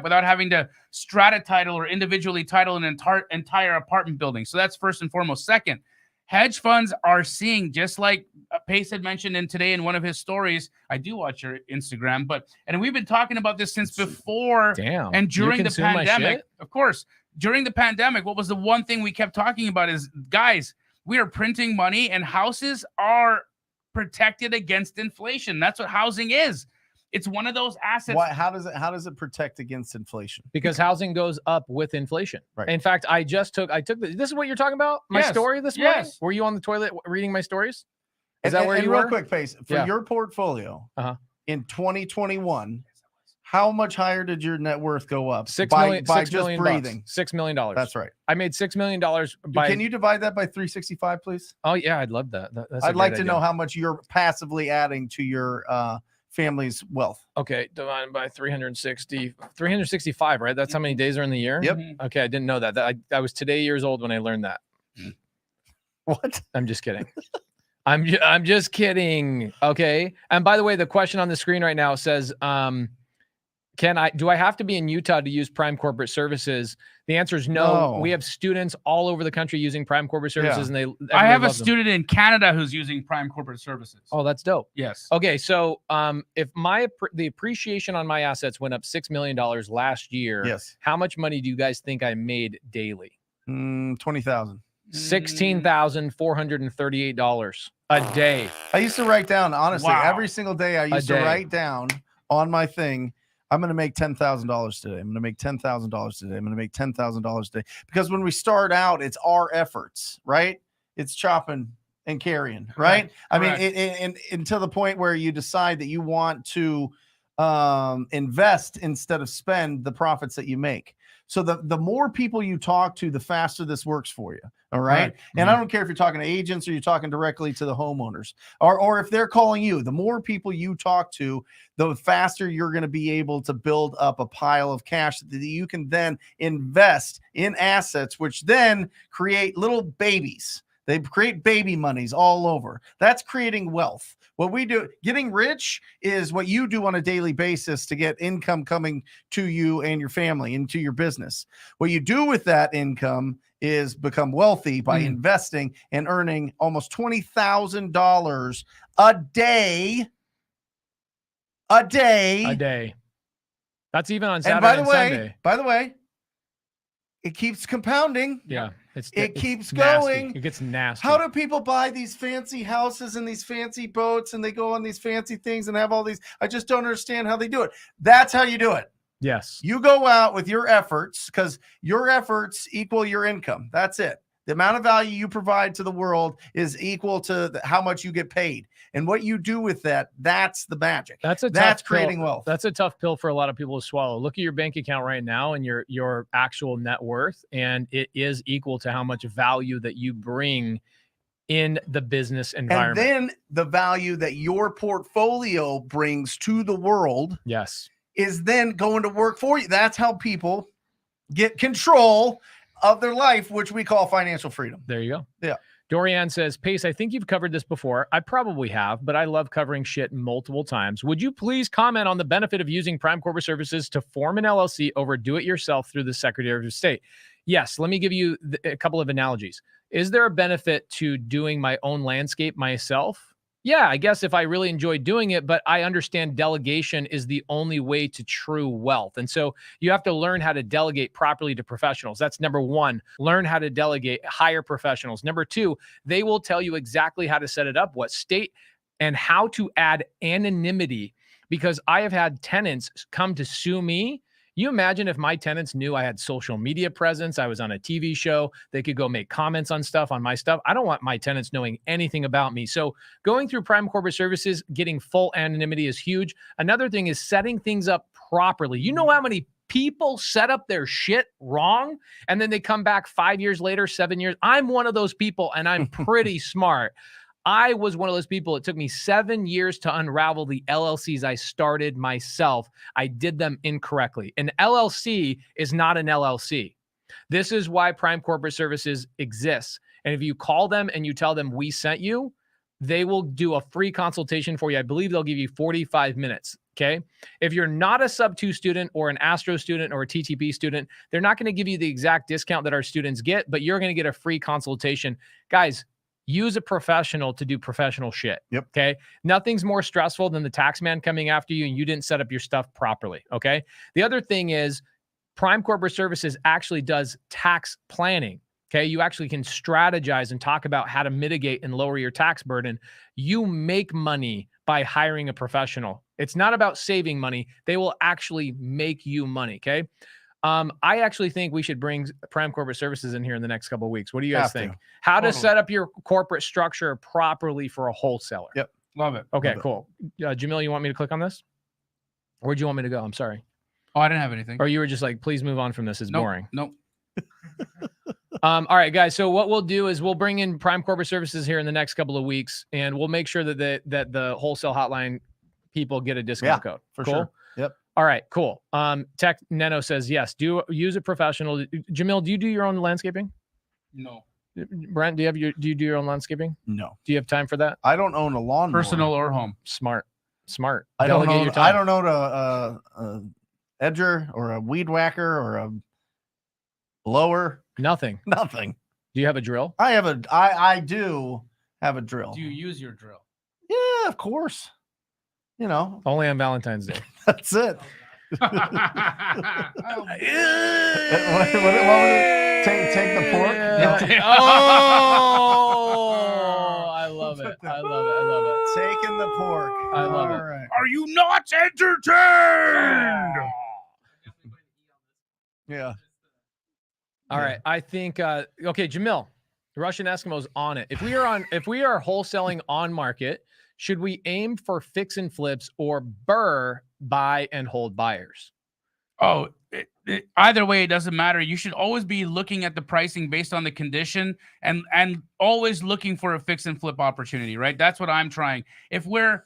without having to strata title or individually title an entire apartment building. So that's first and foremost. Second, hedge funds are seeing, just like Pace had mentioned today in one of his stories. I do watch your Instagram, and we've been talking about this since before and during the pandemic. Of course, during the pandemic, what was the one thing we kept talking about is, guys, we are printing money and houses are protected against inflation. That's what housing is. It's one of those assets. How does it protect against inflation? Because housing goes up with inflation. Right. In fact, I took this is what you're talking about? My story this morning? Were you on the toilet reading my stories? Is that where you were? Real quick, Pace, for your portfolio in 2021, how much higher did your net worth go up? By just breathing. $6 million. That's right. I made $6 million. Can you divide that by 365, please? Oh yeah, I'd love that. I'd like to know how much you're passively adding to your family's wealth. Okay, divided by 365, right? That's how many days are in the year? Yep. Okay, I didn't know that. I was today years old when I learned that. What? I'm just kidding. I'm just kidding. Okay. And by the way, the question on the screen right now says, do I have to be in Utah to use Prime Corporate Services? The answer is no. We have students all over the country using Prime Corporate Services, and I have a student in Canada who's using Prime Corporate Services. Oh, that's dope. Yes. Okay, so if the appreciation on my assets went up $6 million last year, how much money do you guys think I made daily? 20,000. $16,438 a day. I used to write down, honestly, every single day I used to write down on my thing, I'm going to make $10,000 today. I'm going to make $10,000 today. I'm going to make $10,000 today. Because when we start out, it's our efforts, right? It's chopping and carrying, right? I mean, and to the point where you decide that you want to invest instead of spend the profits that you make. So the more people you talk to, the faster this works for you. All right. And I don't care if you're talking to agents or you're talking directly to the homeowners, or if they're calling you, the more people you talk to, the faster you're going to be able to build up a pile of cash that you can then invest in assets, which then create little babies. They create baby monies all over. That's creating wealth. What we do, getting rich, is what you do on a daily basis to get income coming to you and your family into your business. What you do with that income is become wealthy by investing and earning almost $20,000 a day. A day. That's even on Saturday and Sunday. By the way, it keeps compounding. Yeah. It keeps nasty. going. It gets nasty. How do people buy these fancy houses and these fancy boats and they go on these fancy things and have all these? I just don't understand how they do it. That's how you do it. Yes. You go out with your efforts, because your efforts equal your income. That's it. The amount of value you provide to the world is equal to how much you get paid. And what you do with that, that's the magic. That's creating wealth. That's a tough pill for a lot of people to swallow. Look at your bank account right now and your actual net worth, and it is equal to how much value that you bring in the business environment. And then the value that your portfolio brings to the world is then going to work for you. That's how people get control of their life, which we call financial freedom. There you go. Yeah. Dorianne says, Pace, I think you've covered this before. I probably have, but I love covering shit multiple times. Would you please comment on the benefit of using Prime Corporate Services to form an LLC over do-it-yourself through the Secretary of State? Yes. Let me give you a couple of analogies. Is there a benefit to doing my own landscape myself? Yeah, I guess if I really enjoy doing it, but I understand delegation is the only way to true wealth. And so you have to learn how to delegate properly to professionals. That's number one. Learn how to delegate, hire professionals. Number two, they will tell you exactly how to set it up, what state, and how to add anonymity, because I have had tenants come to sue me. You imagine if my tenants knew I had social media presence, I was on a TV show, they could go make comments on stuff, on my stuff. I don't want my tenants knowing anything about me. So going through Prime Corporate Services, getting full anonymity is huge. Another thing is setting things up properly. You know how many people set up their shit wrong and then they come back 5 years later, 7 years? I'm one of those people, and I'm pretty smart. I was one of those people. It took me 7 years to unravel the LLCs I started myself. I did them incorrectly. An LLC is not an LLC. This is why Prime Corporate Services exists. And if you call them and you tell them we sent you, they will do a free consultation for you. I believe they'll give you 45 minutes. Okay. If you're not a sub 2 student or an Astro student or a TTP student, they're not going to give you the exact discount that our students get, but you're going to get a free consultation. Guys, use a professional to do professional shit. Yep. Okay. Nothing's more stressful than the tax man coming after you and you didn't set up your stuff properly. Okay. The other thing is Prime Corporate Services actually does tax planning. Okay. You actually can strategize and talk about how to mitigate and lower your tax burden. You make money by hiring a professional. It's not about saving money. They will actually make you money. Okay. I actually think we should bring Prime Corporate Services in here in the next couple of weeks. What do you guys think? How to set up your corporate structure properly for a wholesaler. Yep. Love it. Okay, Love cool. Jamil, you want me to click on this? Where'd you want me to go? I'm sorry. Oh, I didn't have anything. Or you were just like, please move on from this. It's boring. Nope. All right, guys. So what we'll do is we'll bring in Prime Corporate Services here in the next couple of weeks, and we'll make sure that the Wholesale Hotline people get a discount code. For cool? sure. Yep. All right, cool. Tech Neno says yes. Do use a professional. Jamil, do you do your own landscaping? No. Brent, do you do your own landscaping? No. Do you have time for that? I don't own a lawnmower. Personal or home. Smart. I don't Delegate own. your time. I don't own a edger or a weed whacker or a blower. Nothing. Nothing. Do you have a drill? I do have a drill. Do you use your drill? Yeah, of course. You know, Only on Valentine's Day. that's it. What was it? Take the pork. No. Oh, I love it. I love it. Taking the pork. I love it. All right. Are you not entertained? Yeah. All right. I think okay, Jamil, Russian Eskimos on it. If we are wholesaling on market, should we aim for fix and flips or buy and hold buyers? Oh, either way, it doesn't matter. You should always be looking at the pricing based on the condition and always looking for a fix and flip opportunity, right? That's what I'm trying. If we're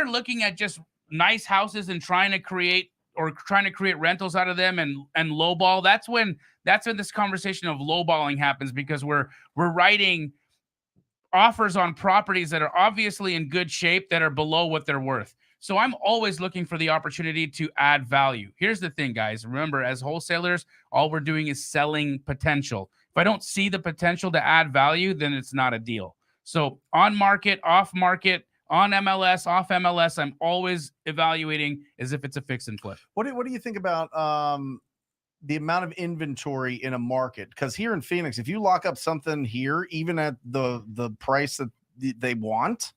looking at just nice houses and trying to create rentals out of them and lowball, that's when this conversation of lowballing happens, because we're writing offers on properties that are obviously in good shape that are below what they're worth. So I'm always looking for the opportunity to add value. Here's the thing, guys. Remember, as wholesalers, all we're doing is selling potential. If I don't see the potential to add value, then it's not a deal. So on market, off market, on MLS, off MLS, I'm always evaluating as if it's a fix and flip. What do you think about the amount of inventory in a market? Because here in Phoenix, if you lock up something here, even at the price that they want,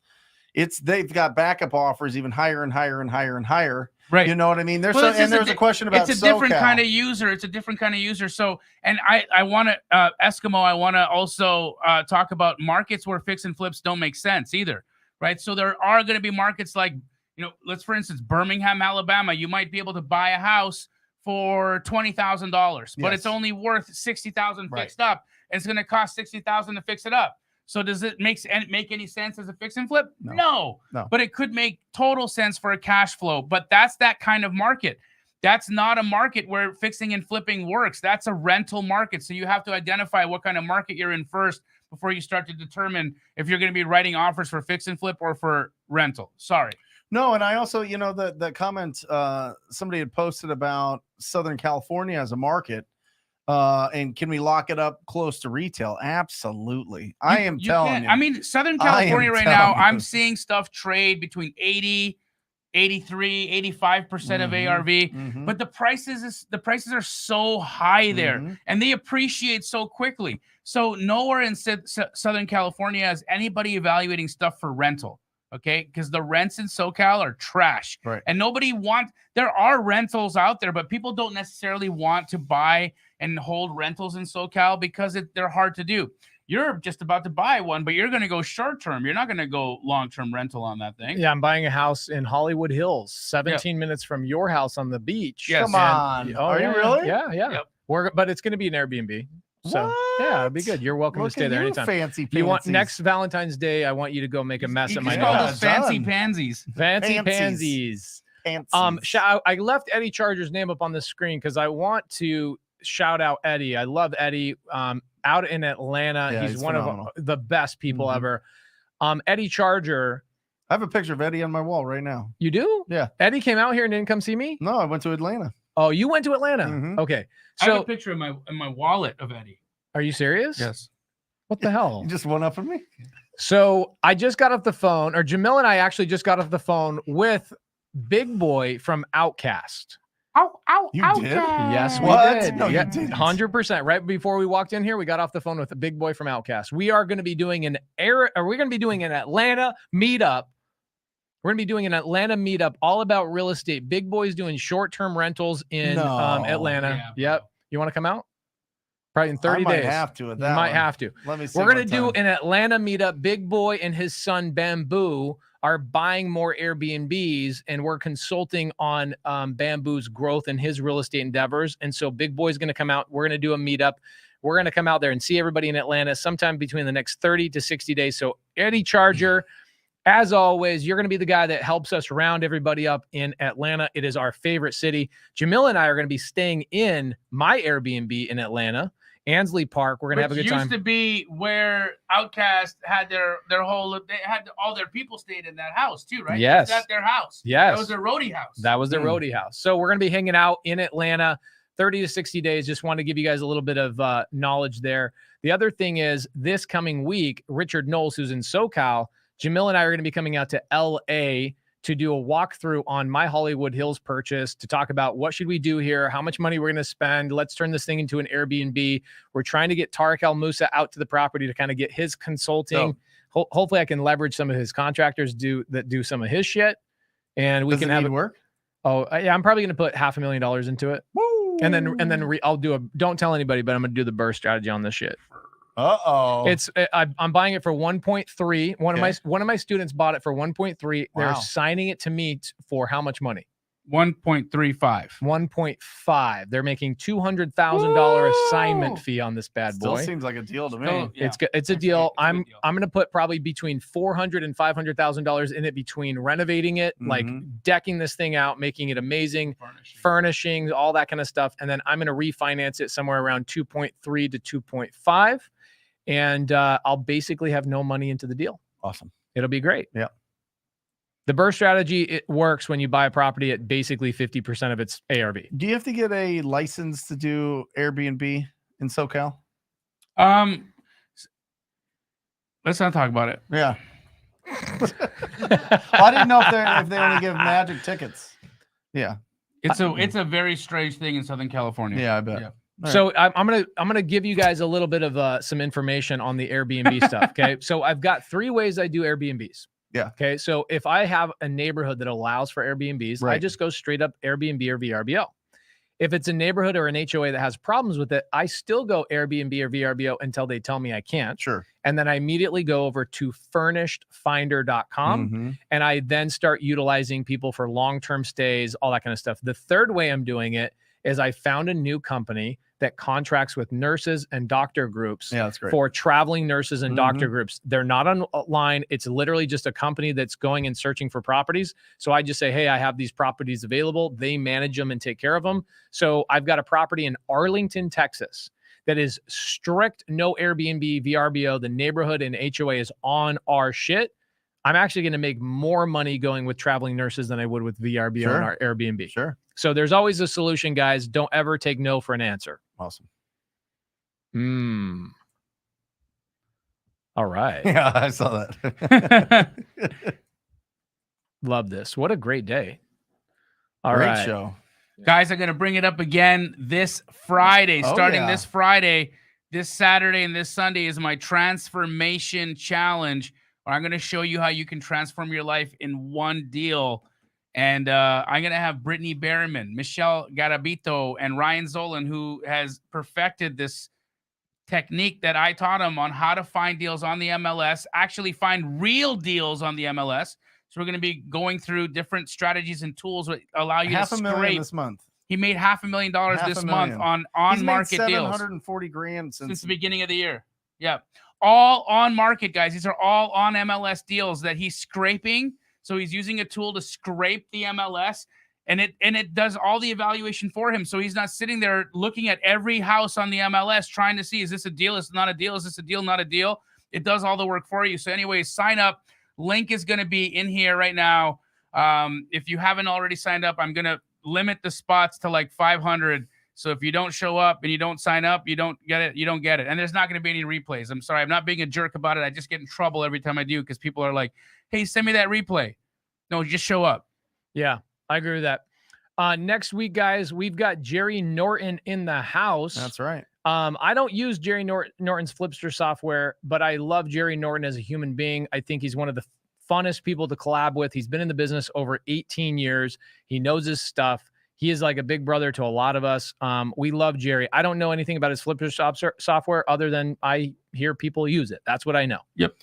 they've got backup offers even higher and higher and higher and higher. Right. You know what I mean? There's a question about it's a different kind of user. It's a different kind of user. So, and I want to Eskimo. I want to also talk about markets where fix and flips don't make sense either. Right. So there are going to be markets like, let's, for instance, Birmingham, Alabama. You might be able to buy a house for $20,000, but it's only worth $60,000 fixed up. And it's going to cost $60,000 to fix it up. So does it make any sense as a fix and flip? No. But it could make total sense for a cash flow. But that's that kind of market. That's not a market where fixing and flipping works. That's a rental market. So you have to identify what kind of market you're in first before you start to determine if you're going to be writing offers for fix and flip or for rental. Sorry. No, and I also, the comment somebody had posted about Southern California as a market, and can we lock it up close to retail? Absolutely. I am telling you. I mean, Southern California right now, I'm seeing stuff trade between 80, 83, 85% of ARV, but the prices are so high there, and they appreciate so quickly. So nowhere in Southern California is anybody evaluating stuff for rental. Okay, because the rents in SoCal are trash, right? And there are rentals out there, but people don't necessarily want to buy and hold rentals in SoCal because they're hard to do. You're just about to buy one, but you're going to go short term. You're not going to go long term rental on that thing. Yeah, I'm buying a house in Hollywood Hills, 17 minutes from your house on the beach. Yes. Come on, are you really? Yeah. Yep. But it's going to be an Airbnb. So what? yeah, it'd be good. You're welcome to stay there anytime. Fancy you want next Valentine's Day? I want you to go make a mess at my house. Fancy pansies. Fancy pansies. I left Eddie Charger's name up on the screen because I want to shout out Eddie. I love Eddie. Out in Atlanta, he's one phenomenal. Of the best people ever. Eddie Charger. I have a picture of Eddie on my wall right now. You do? Yeah. Eddie came out here and didn't come see me? No, I went to Atlanta. Oh, you went to Atlanta? Mhm. Okay. I have So a picture in my wallet of Eddie. are you serious? Yes. What the hell? You just one up on me? So I just got off the phone, or Jamil and I actually just got off the phone with Big Boy from Outcast. You did? Yes, we What? did. No, you Yeah, didn't. 100%. Right before we walked in here, we got off the phone with the Big Boy from Outcast. We are going to be doing an Atlanta meetup. We're going to be doing an Atlanta meetup all about real estate. Big Boy's doing short-term rentals in No. Atlanta. Yeah, Yep. You want to come out? Probably in 30 I might days. have to at that You might one. have to. Let me see. We're going to do an Atlanta meetup. Big Boy and his son Bamboo are buying more Airbnbs, and we're consulting on Bamboo's growth and his real estate endeavors. And so Big Boy's going to come out. We're going to do a meetup. We're going to come out there and see everybody in Atlanta sometime between the next 30 to 60 days. So Eddie Charger, as always, you're going to be the guy that helps us round everybody up in Atlanta. It is our favorite city. Jamil and I are going to be staying in my Airbnb in Atlanta, Ansley Park. We're going to have a good time. Used to be where Outcast had their whole. They had all their people stayed in that house too, right? Yes. That's their house. Yes. That was their roadie house. That was their roadie house. So we're going to be hanging out in Atlanta 30 to 60 days. Just want to give you guys a little bit of knowledge there. The other thing is this coming week, Richard Knowles, who's in SoCal, Jamil and I are going to be coming out to LA to do a walkthrough on my Hollywood Hills purchase, to talk about what should we do here, how much money we're going to spend. Let's turn this thing into an Airbnb. We're trying to get Tarek El Moussa out to the property to kind of get his consulting. Hopefully I can leverage some of his contractors that do some of his shit, and we can have it work. Oh yeah, I'm probably going to put $500,000 into it. Woo! And then I'll do don't tell anybody, but I'm going to do the burst strategy on this shit. Uh-oh. I'm buying it for 1.3. One of my students bought it for 1.3. They're Wow. signing it to me for how much money? 1.35. 1.5. They're making $200,000 assignment fee on this bad Still boy. seems like a deal to me. Still- Yeah. It's a It's deal. a good deal. I'm going to put probably between $400,000 and $500,000 in it, between renovating it, like decking this thing out, making it amazing, furnishings, all that kind of stuff. And then I'm going to refinance it somewhere around 2.3 to 2.5. And I'll basically have no money into the deal. Awesome. It'll be great. Yeah. The burst strategy, it works when you buy a property at basically 50% of its ARV. Do you have to get a license to do Airbnb in SoCal? Let's not talk about it. Yeah. I didn't know if they only give magic tickets. Yeah. It's a very strange thing in Southern California. Yeah, I bet. Yeah. All So I'm gonna give you guys a little bit of some information on the Airbnb stuff. Okay, so I've got 3 ways I do Airbnbs. Yeah. Okay, so if I have a neighborhood that allows for Airbnbs, I Right. just go straight up Airbnb or VRBO. If it's a neighborhood or an HOA that has problems with it, I still go Airbnb or VRBO until they tell me I can't. Sure. And then I immediately go over to furnishedfinder.com Mhm. and I then start utilizing people for long-term stays, all that kind of stuff. The third way I'm doing it is I found a new company that contracts with nurses and doctor groups Yeah, that's great. for traveling nurses and doctor groups. They're not online. It's literally just a company that's going and searching for properties. So I just say, hey, I have these properties available. They manage them and take care of them. So I've got a property in Arlington, Texas that is strict no Airbnb, VRBO. The neighborhood and HOA is on our shit. I'm actually going to make more money going with traveling nurses than I would with VRBO Sure. and our Airbnb. Sure. So there's always a solution, guys. Don't ever take no for an answer. Awesome. All right. Yeah, I saw that. Love this. What a great day. All Great right. show. Guys, I'm going to bring it up again this Friday. Oh, Starting yeah. this Friday, this Saturday, and this Sunday is my transformation challenge, where I'm going to show you how you can transform your life in one deal. And I'm going to have Brittany Berryman, Michelle Garabito, and Ryan Zolan, who has perfected this technique that I taught them on how to find deals on the MLS, actually find real deals on the MLS. So we're going to be going through different strategies and tools that allow you to $500,000 scrape. this month. He made $500,000 this month on He's made market deals $740,000 since the beginning of the year. Yeah, all on market, guys. These are all on MLS deals that he's scraping. So he's using a tool to scrape the MLS, and it does all the evaluation for him. So he's not sitting there looking at every house on the MLS trying to see, is this a deal? Is it not a deal? Is this a deal? Not a deal? It does all the work for you. So anyways, sign up. Link is going to be in here right now. If you haven't already signed up, I'm going to limit the spots to like 500. So if you don't show up and you don't sign up, you don't get it. You don't get it. And there's not going to be any replays. I'm sorry. I'm not being a jerk about it. I just get in trouble every time I do because people are like, hey, send me that replay. No, just show up. Yeah, I agree with that. Next week, guys, we've got Jerry Norton in the house. That's right. I don't use Jerry Norton's Flipster software, but I love Jerry Norton as a human being. I think he's one of the funnest people to collab with. He's been in the business over 18 years. He knows his stuff. He is like a big brother to a lot of us. We love Jerry. I don't know anything about his Flipster software other than I hear people use it. That's what I know. Yep.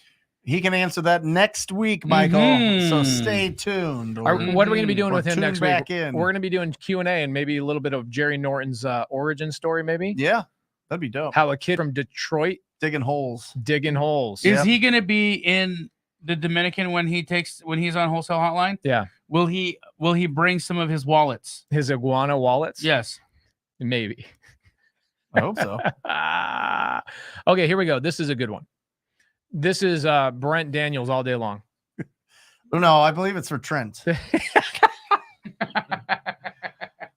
He can answer that next week, Michael. So stay tuned. What are we going to be doing with him next week? We're going to be doing Q&A and maybe a little bit of Jerry Norton's origin story, maybe. Yeah, that'd be dope. How a kid from Detroit digging holes. Is he going to be in the Dominican when he's on Wholesale Hotline? Yeah. Will he bring some of his wallets? His iguana wallets? Yes. Maybe. I hope so. Okay, here we go. This is a good one. This is Brent Daniels all day long. No, I believe it's for Trent.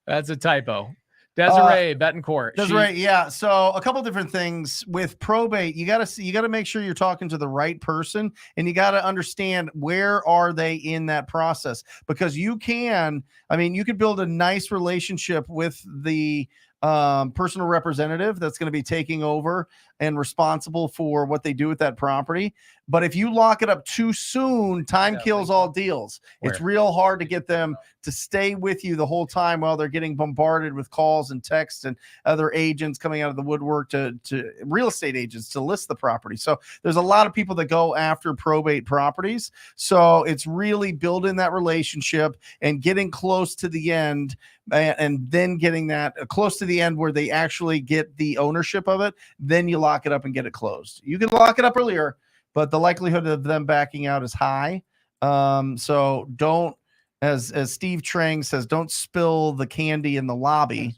That's a typo. Desiree Betancourt. Desiree, yeah. So a couple different things with probate. You got to make sure you're talking to the right person, and you got to understand where are they in that process, because you could build a nice relationship with the personal representative that's going to be taking over and responsible for what they do with that property. But if you lock it up too soon, time kills all deals. It's real hard to get them to stay with you the whole time while they're getting bombarded with calls and texts and other agents coming out of the woodwork to real estate agents to list the property. So there's a lot of people that go after probate properties. So it's really building that relationship and getting close to the end, and then getting that close to the end where they actually get the ownership of it. Then you lock it up and get it closed. You can lock it up earlier, but the likelihood of them backing out is high. So don't, as Steve Trang says, don't spill the candy in the lobby,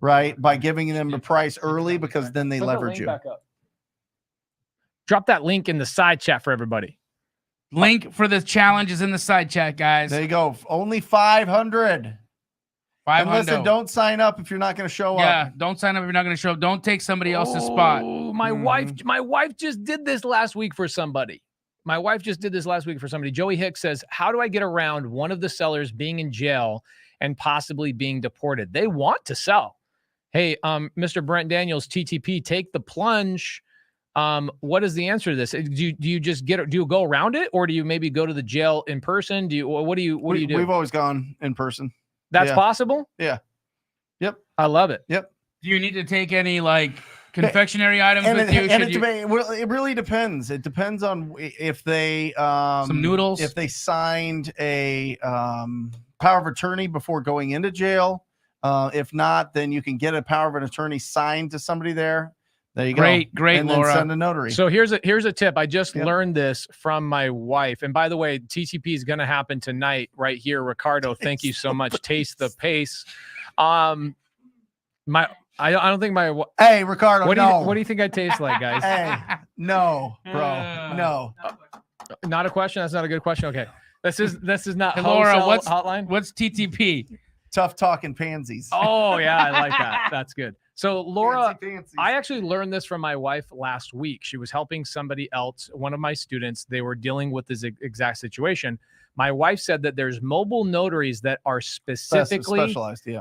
right? By giving them the price early, because then they leverage you. Drop that link in the side chat for everybody. Link for the challenge is in the side chat, guys. There you go. Only 500. And listen, don't sign up if you're not going to show up. Yeah, don't sign up if you're not going to show up. Don't take somebody else's spot. My wife just did this last week for somebody. Joey Hicks says, how do I get around one of the sellers being in jail and possibly being deported? They want to sell. Hey, Mr. Brent Daniels, TTP, take the plunge. What is the answer to this? Do you just do you go around it, or do you maybe go to the jail in person? What do you do? We've always gone in person. That's possible? Yeah. Yep. I love it. Yep. Do you need to take any confectionary items with you? It really depends. It depends on if they some noodles. If they signed a power of attorney before going into jail. If not, then you can get a power of an attorney signed to somebody there. There you go. Great, and Laura. Then send a notary. So here's a tip. I just learned this from my wife. And by the way, TTP is going to happen tonight right here. Ricardo, thank you so much. Taste the pace. I don't think my. Hey, Ricardo. What do you think I taste like, guys? Hey, no, bro, no. Not a question. That's not a good question. Okay, this is not. Hey, Laura, Hotline. What's TTP? Tough talking pansies. Oh yeah, I like that. That's good. So Laura, I actually learned this from my wife last week. She was helping somebody else, one of my students. They were dealing with this exact situation. My wife said that there's mobile notaries that are specifically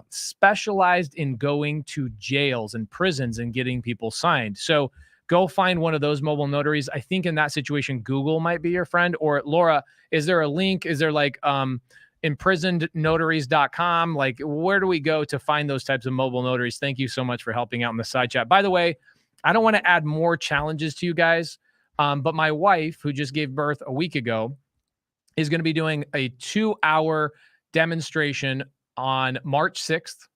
specialized in going to jails and prisons and getting people signed. So go find one of those mobile notaries. I think in that situation, Google might be your friend. Or Laura, is there a link? Is there imprisonednotaries.com? Where do we go to find those types of mobile notaries? Thank you so much for helping out in the side chat. By the way, I don't want to add more challenges to you guys, but my wife, who just gave birth a week ago, is going to be doing a 2-hour demonstration on March 6th,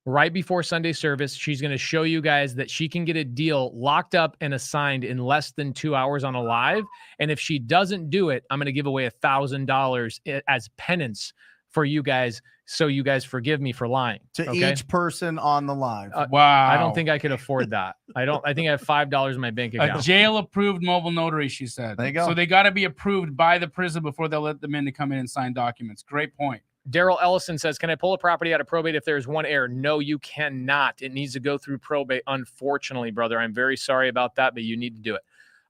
right before Sunday service. She's going to show you guys that she can get a deal locked up and assigned in less than 2 hours on a live. And if she doesn't do it, I'm going to give away $1,000 as penance for you guys, so you guys forgive me for lying. To okay? each person on the live. Wow. I don't think I could afford that. I think I have $5 in my bank account. A jail-approved mobile notary, she said. There you go. So they got to be approved by the prison before they'll let them in to come in and sign documents. Great point. Daryl Ellison says, can I pull a property out of probate if there's one heir? No, you cannot. It needs to go through probate, unfortunately, brother. I'm very sorry about that, but you need to do it.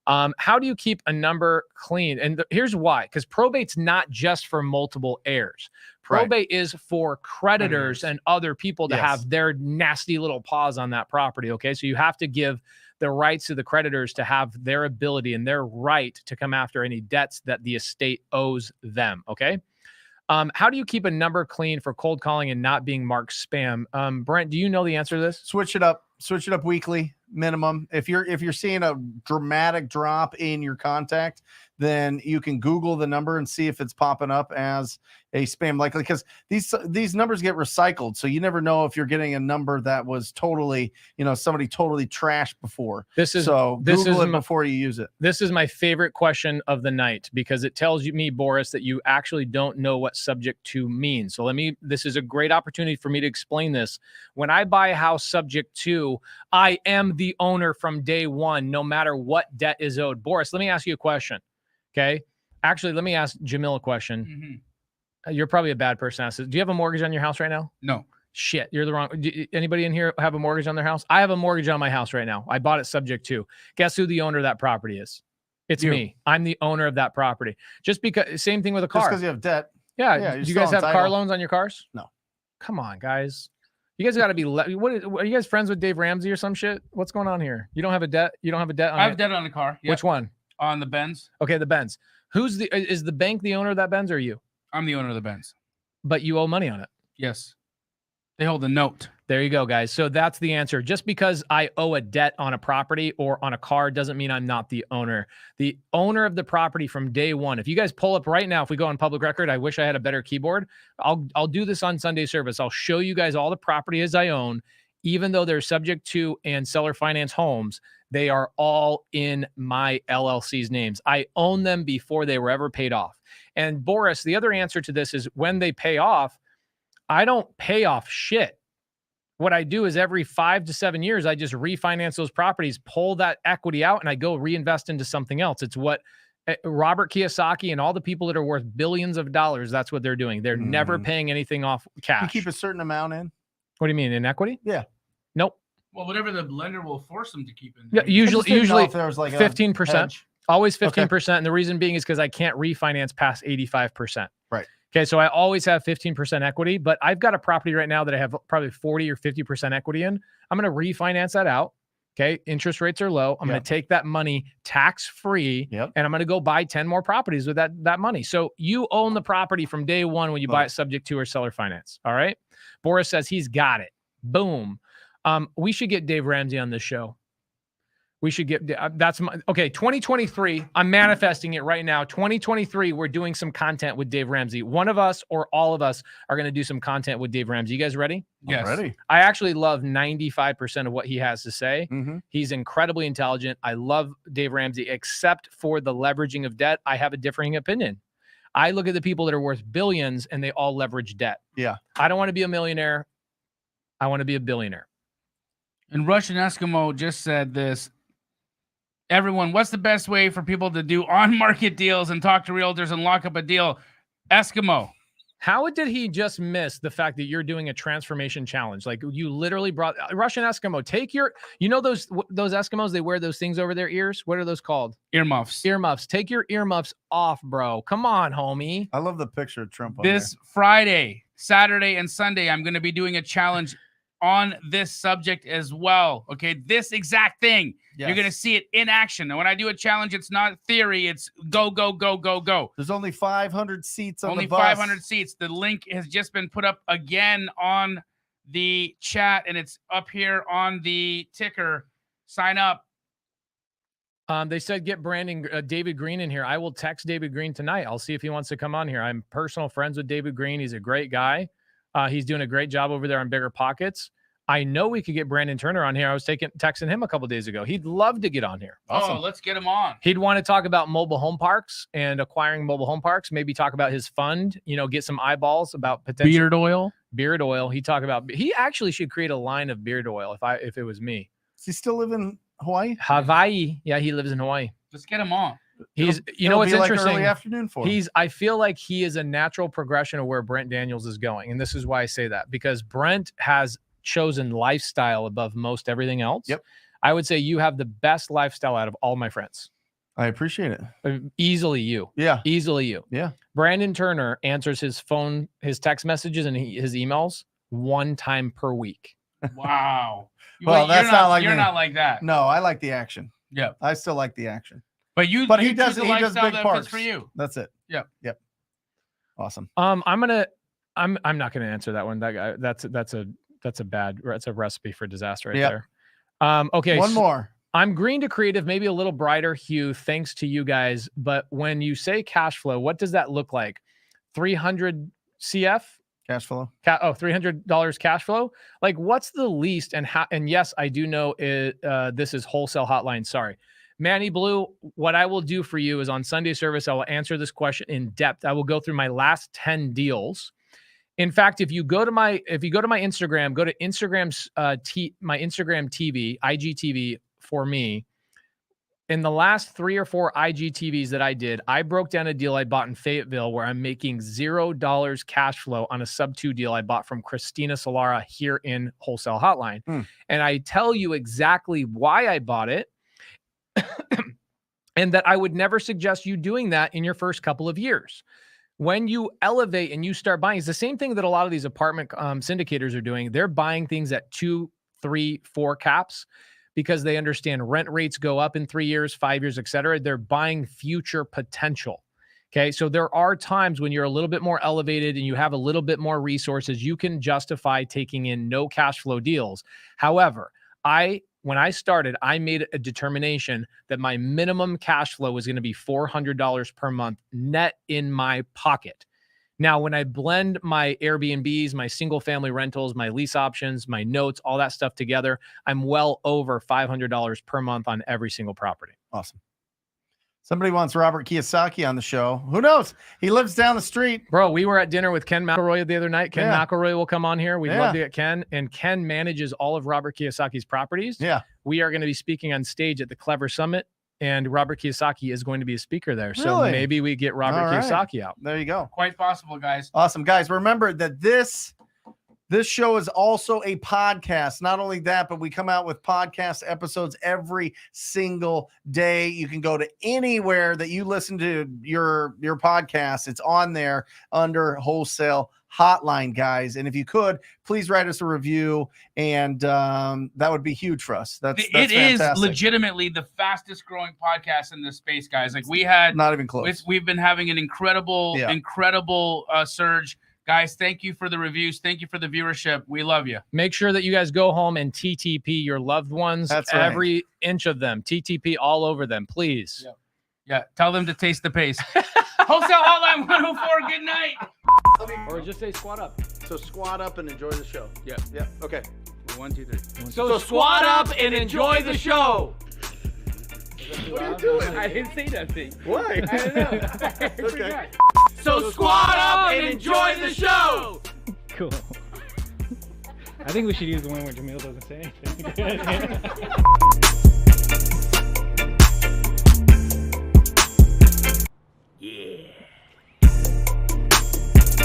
How do you keep a number clean? And here's why. Because probate's not just for multiple heirs. Probate is for creditors and other people to have their nasty little paws on that property, okay? So you have to give the rights to the creditors to have their ability and their right to come after any debts that the estate owes them, okay? How do you keep a number clean for cold calling and not being marked spam? Brent, do you know the answer to this? Switch it up weekly minimum. If you're seeing a dramatic drop in your contact, then you can Google the number and see if it's popping up as a spam likely, because these numbers get recycled. So you never know if you're getting a number that was totally, somebody totally trashed before. Google it before you use it. This is my favorite question of the night, because it tells me, Boris, that you actually don't know what subject to means. So this is a great opportunity for me to explain this. When I buy a house subject to, I am the owner from day one, no matter what debt is owed. Boris, let me ask you a question. Okay. Actually, let me ask Jamil a question. Mm-hmm. You're probably a bad person to ask this. Do you have a mortgage on your house right now? No. Shit, you're the wrong. Anybody in here have a mortgage on their house? I have a mortgage on my house right now. I bought it subject to. Guess who the owner of that property is? It's me. I'm the owner of that property. Just because, same thing with a car. Just because you have debt. Yeah. Do you guys have car loans on your cars? No. Come on, guys. You guys got to be. Are you guys friends with Dave Ramsey or some shit? What's going on here? You don't have a debt. You don't have a debt. I have debt on the car. Yep. Which one? On the Benz. Okay, the Benz. Is the bank the owner of that Benz or you? I'm the owner of the Benz. But you owe money on it. Yes. They hold a note. There you go, guys. So that's the answer. Just because I owe a debt on a property or on a car doesn't mean I'm not the owner. The owner of the property from day one. If you guys pull up right now, if we go on public record, I wish I had a better keyboard. I'll do this on Sunday service. I'll show you guys all the properties I own, even though they're subject to and seller finance homes. They are all in my LLC's names. I own them before they were ever paid off. And Boris, the other answer to this is when they pay off, I don't pay off shit. What I do is every 5 to 7 years, I just refinance those properties, pull that equity out, and I go reinvest into something else. It's what Robert Kiyosaki and all the people that are worth billions of dollars, that's what they're doing. They're never paying anything off cash. You keep a certain amount in? What do you mean, in equity? Yeah. Nope. Well, whatever the lender will force them to keep in. Yeah, usually if there was like 15%. Always 15%. Okay. And the reason being is because I can't refinance past 85%. Right. Okay, so I always have 15% equity, but I've got a property right now that I have probably 40 or 50% equity in. I'm going to refinance that out. Okay, interest rates are low. I'm going to take that money tax-free, and I'm going to go buy 10 more properties with that money. So you own the property from day one when you buy it subject to or seller finance. All right? Boris says he's got it. Boom. We should get Dave Ramsey on this show. We should get, 2023, I'm manifesting it right now. 2023, we're doing some content with Dave Ramsey. One of us or all of us are going to do some content with Dave Ramsey. You guys ready? Yes. I'm ready. I actually love 95% of what he has to say. He's incredibly intelligent. I love Dave Ramsey, except for the leveraging of debt. I have a differing opinion. I look at the people that are worth billions and they all leverage debt. Yeah. I don't want to be a millionaire. I want to be a billionaire. And Russian Eskimo just said this. Everyone, what's the best way for people to do on-market deals and talk to realtors and lock up a deal? Eskimo. How did he just miss the fact that you're doing a transformation challenge? Like you literally brought Russian Eskimo. Take your, those Eskimos, they wear those things over their ears. What are those called? Earmuffs. Earmuffs. Take your earmuffs off, bro. Come on, homie. I love the picture of Trump on this Friday, Saturday, and Sunday, I'm going to be doing a challenge on this subject as well. Okay, this exact thing. Yes. You're going to see it in action. And when I do a challenge, it's not theory. It's go, go, go, go, go. There's only 500 seats on only the bus. 500 seats. The link has just been put up again on the chat, and it's up here on the ticker. Sign up. They said get Brandon David Green in here. I will text David Green tonight. I'll see if he wants to come on here. I'm personal friends with David Green. He's a great guy. He's doing a great job over there on Bigger Pockets. I know we could get Brandon Turner on here. I was texting him a couple days ago. He'd love to get on here. Awesome. Oh, let's get him on. He'd want to talk about mobile home parks and acquiring mobile home parks. Maybe talk about his fund. Get some eyeballs about potential beard oil. He actually should create a line of beard oil if it was me. Does he still live in Hawaii? Hawaii. Yeah, he lives in Hawaii. Let's get him on. He's what's interesting. Early afternoon for him. I feel like he is a natural progression of where Brent Daniels is going, and this is why I say that, because Brent has chosen lifestyle above most everything else. Yep. I would say you have the best lifestyle out of all my friends. I appreciate it. Easily you. Yeah. Easily you. Yeah. Brandon Turner answers his phone, his text messages, and his emails 1 time per week. Wow. Well, that's not like you're me. not like that. No, I like the action. Yeah. I still like the action. But he does big parts for you. That's it. Yep. Awesome. I'm not gonna answer that one. That guy, that's a recipe for disaster there. Okay. One more. I'm green to creative, maybe a little brighter hue, thanks to you guys. But when you say cash flow, what does that look like? 300 CF? Cash flow. $300 cash flow. Like, what's the least? And yes, I do know this is Wholesale Hotline. Sorry, Manny Blue. What I will do for you is on Sunday service, I will answer this question in depth. I will go through my last 10 deals. In fact, if you go to my Instagram, go to Instagram's my Instagram TV, IGTV for me. In the last 3 or 4 IGTVs that I did, I broke down a deal I bought in Fayetteville where I'm making $0 cash flow on a sub 2 deal I bought from Christina Solara here in Wholesale Hotline. And I tell you exactly why I bought it and that I would never suggest you doing that in your first couple of years. When you elevate and you start buying, it's the same thing that a lot of these apartment syndicators are doing. They're buying things at 2, 3, 4 caps because they understand rent rates go up in 3 years, 5 years, et cetera. They're buying future potential. Okay. So there are times when you're a little bit more elevated and you have a little bit more resources, you can justify taking in no cash flow deals. However, when I started, I made a determination that my minimum cash flow was going to be $400 per month net in my pocket. Now, when I blend my Airbnbs, my single family rentals, my lease options, my notes, all that stuff together, I'm well over $500 per month on every single property. Awesome. Somebody wants Robert Kiyosaki on the show. Who knows? He lives down the street. Bro, we were at dinner with Ken McElroy the other night. Ken McElroy will come on here. We'd love to get Ken. And Ken manages all of Robert Kiyosaki's properties. Yeah. We are going to be speaking on stage at the Clever Summit, and Robert Kiyosaki is going to be a speaker there. So maybe we get Robert Kiyosaki out. There you go. Quite possible, guys. Awesome. Guys, remember that this show is also a podcast. Not only that, but we come out with podcast episodes every single day. You can go to anywhere that you listen to your podcast. It's on there under Wholesale Hotline, guys. And if you could, please write us a review, and that would be huge for us. That's it is legitimately the fastest growing podcast in this space, guys. Like, we had not even close. We've been having an incredible surge. Guys, thank you for the reviews. Thank you for the viewership. We love you. Make sure that you guys go home and TTP your loved ones. That's right. Every inch of them. TTP all over them, please. Yeah. Tell them to taste the pace. Wholesale Hotline 104. Good night. Or just say squat up. So squat up and enjoy the show. Yeah. Okay. 1, 2, 3. So squat up and enjoy the show. What are you doing? I didn't say nothing. Why? I don't know. Okay. So squat up and enjoy the show. Cool. I think we should use the one where Jamil doesn't say anything.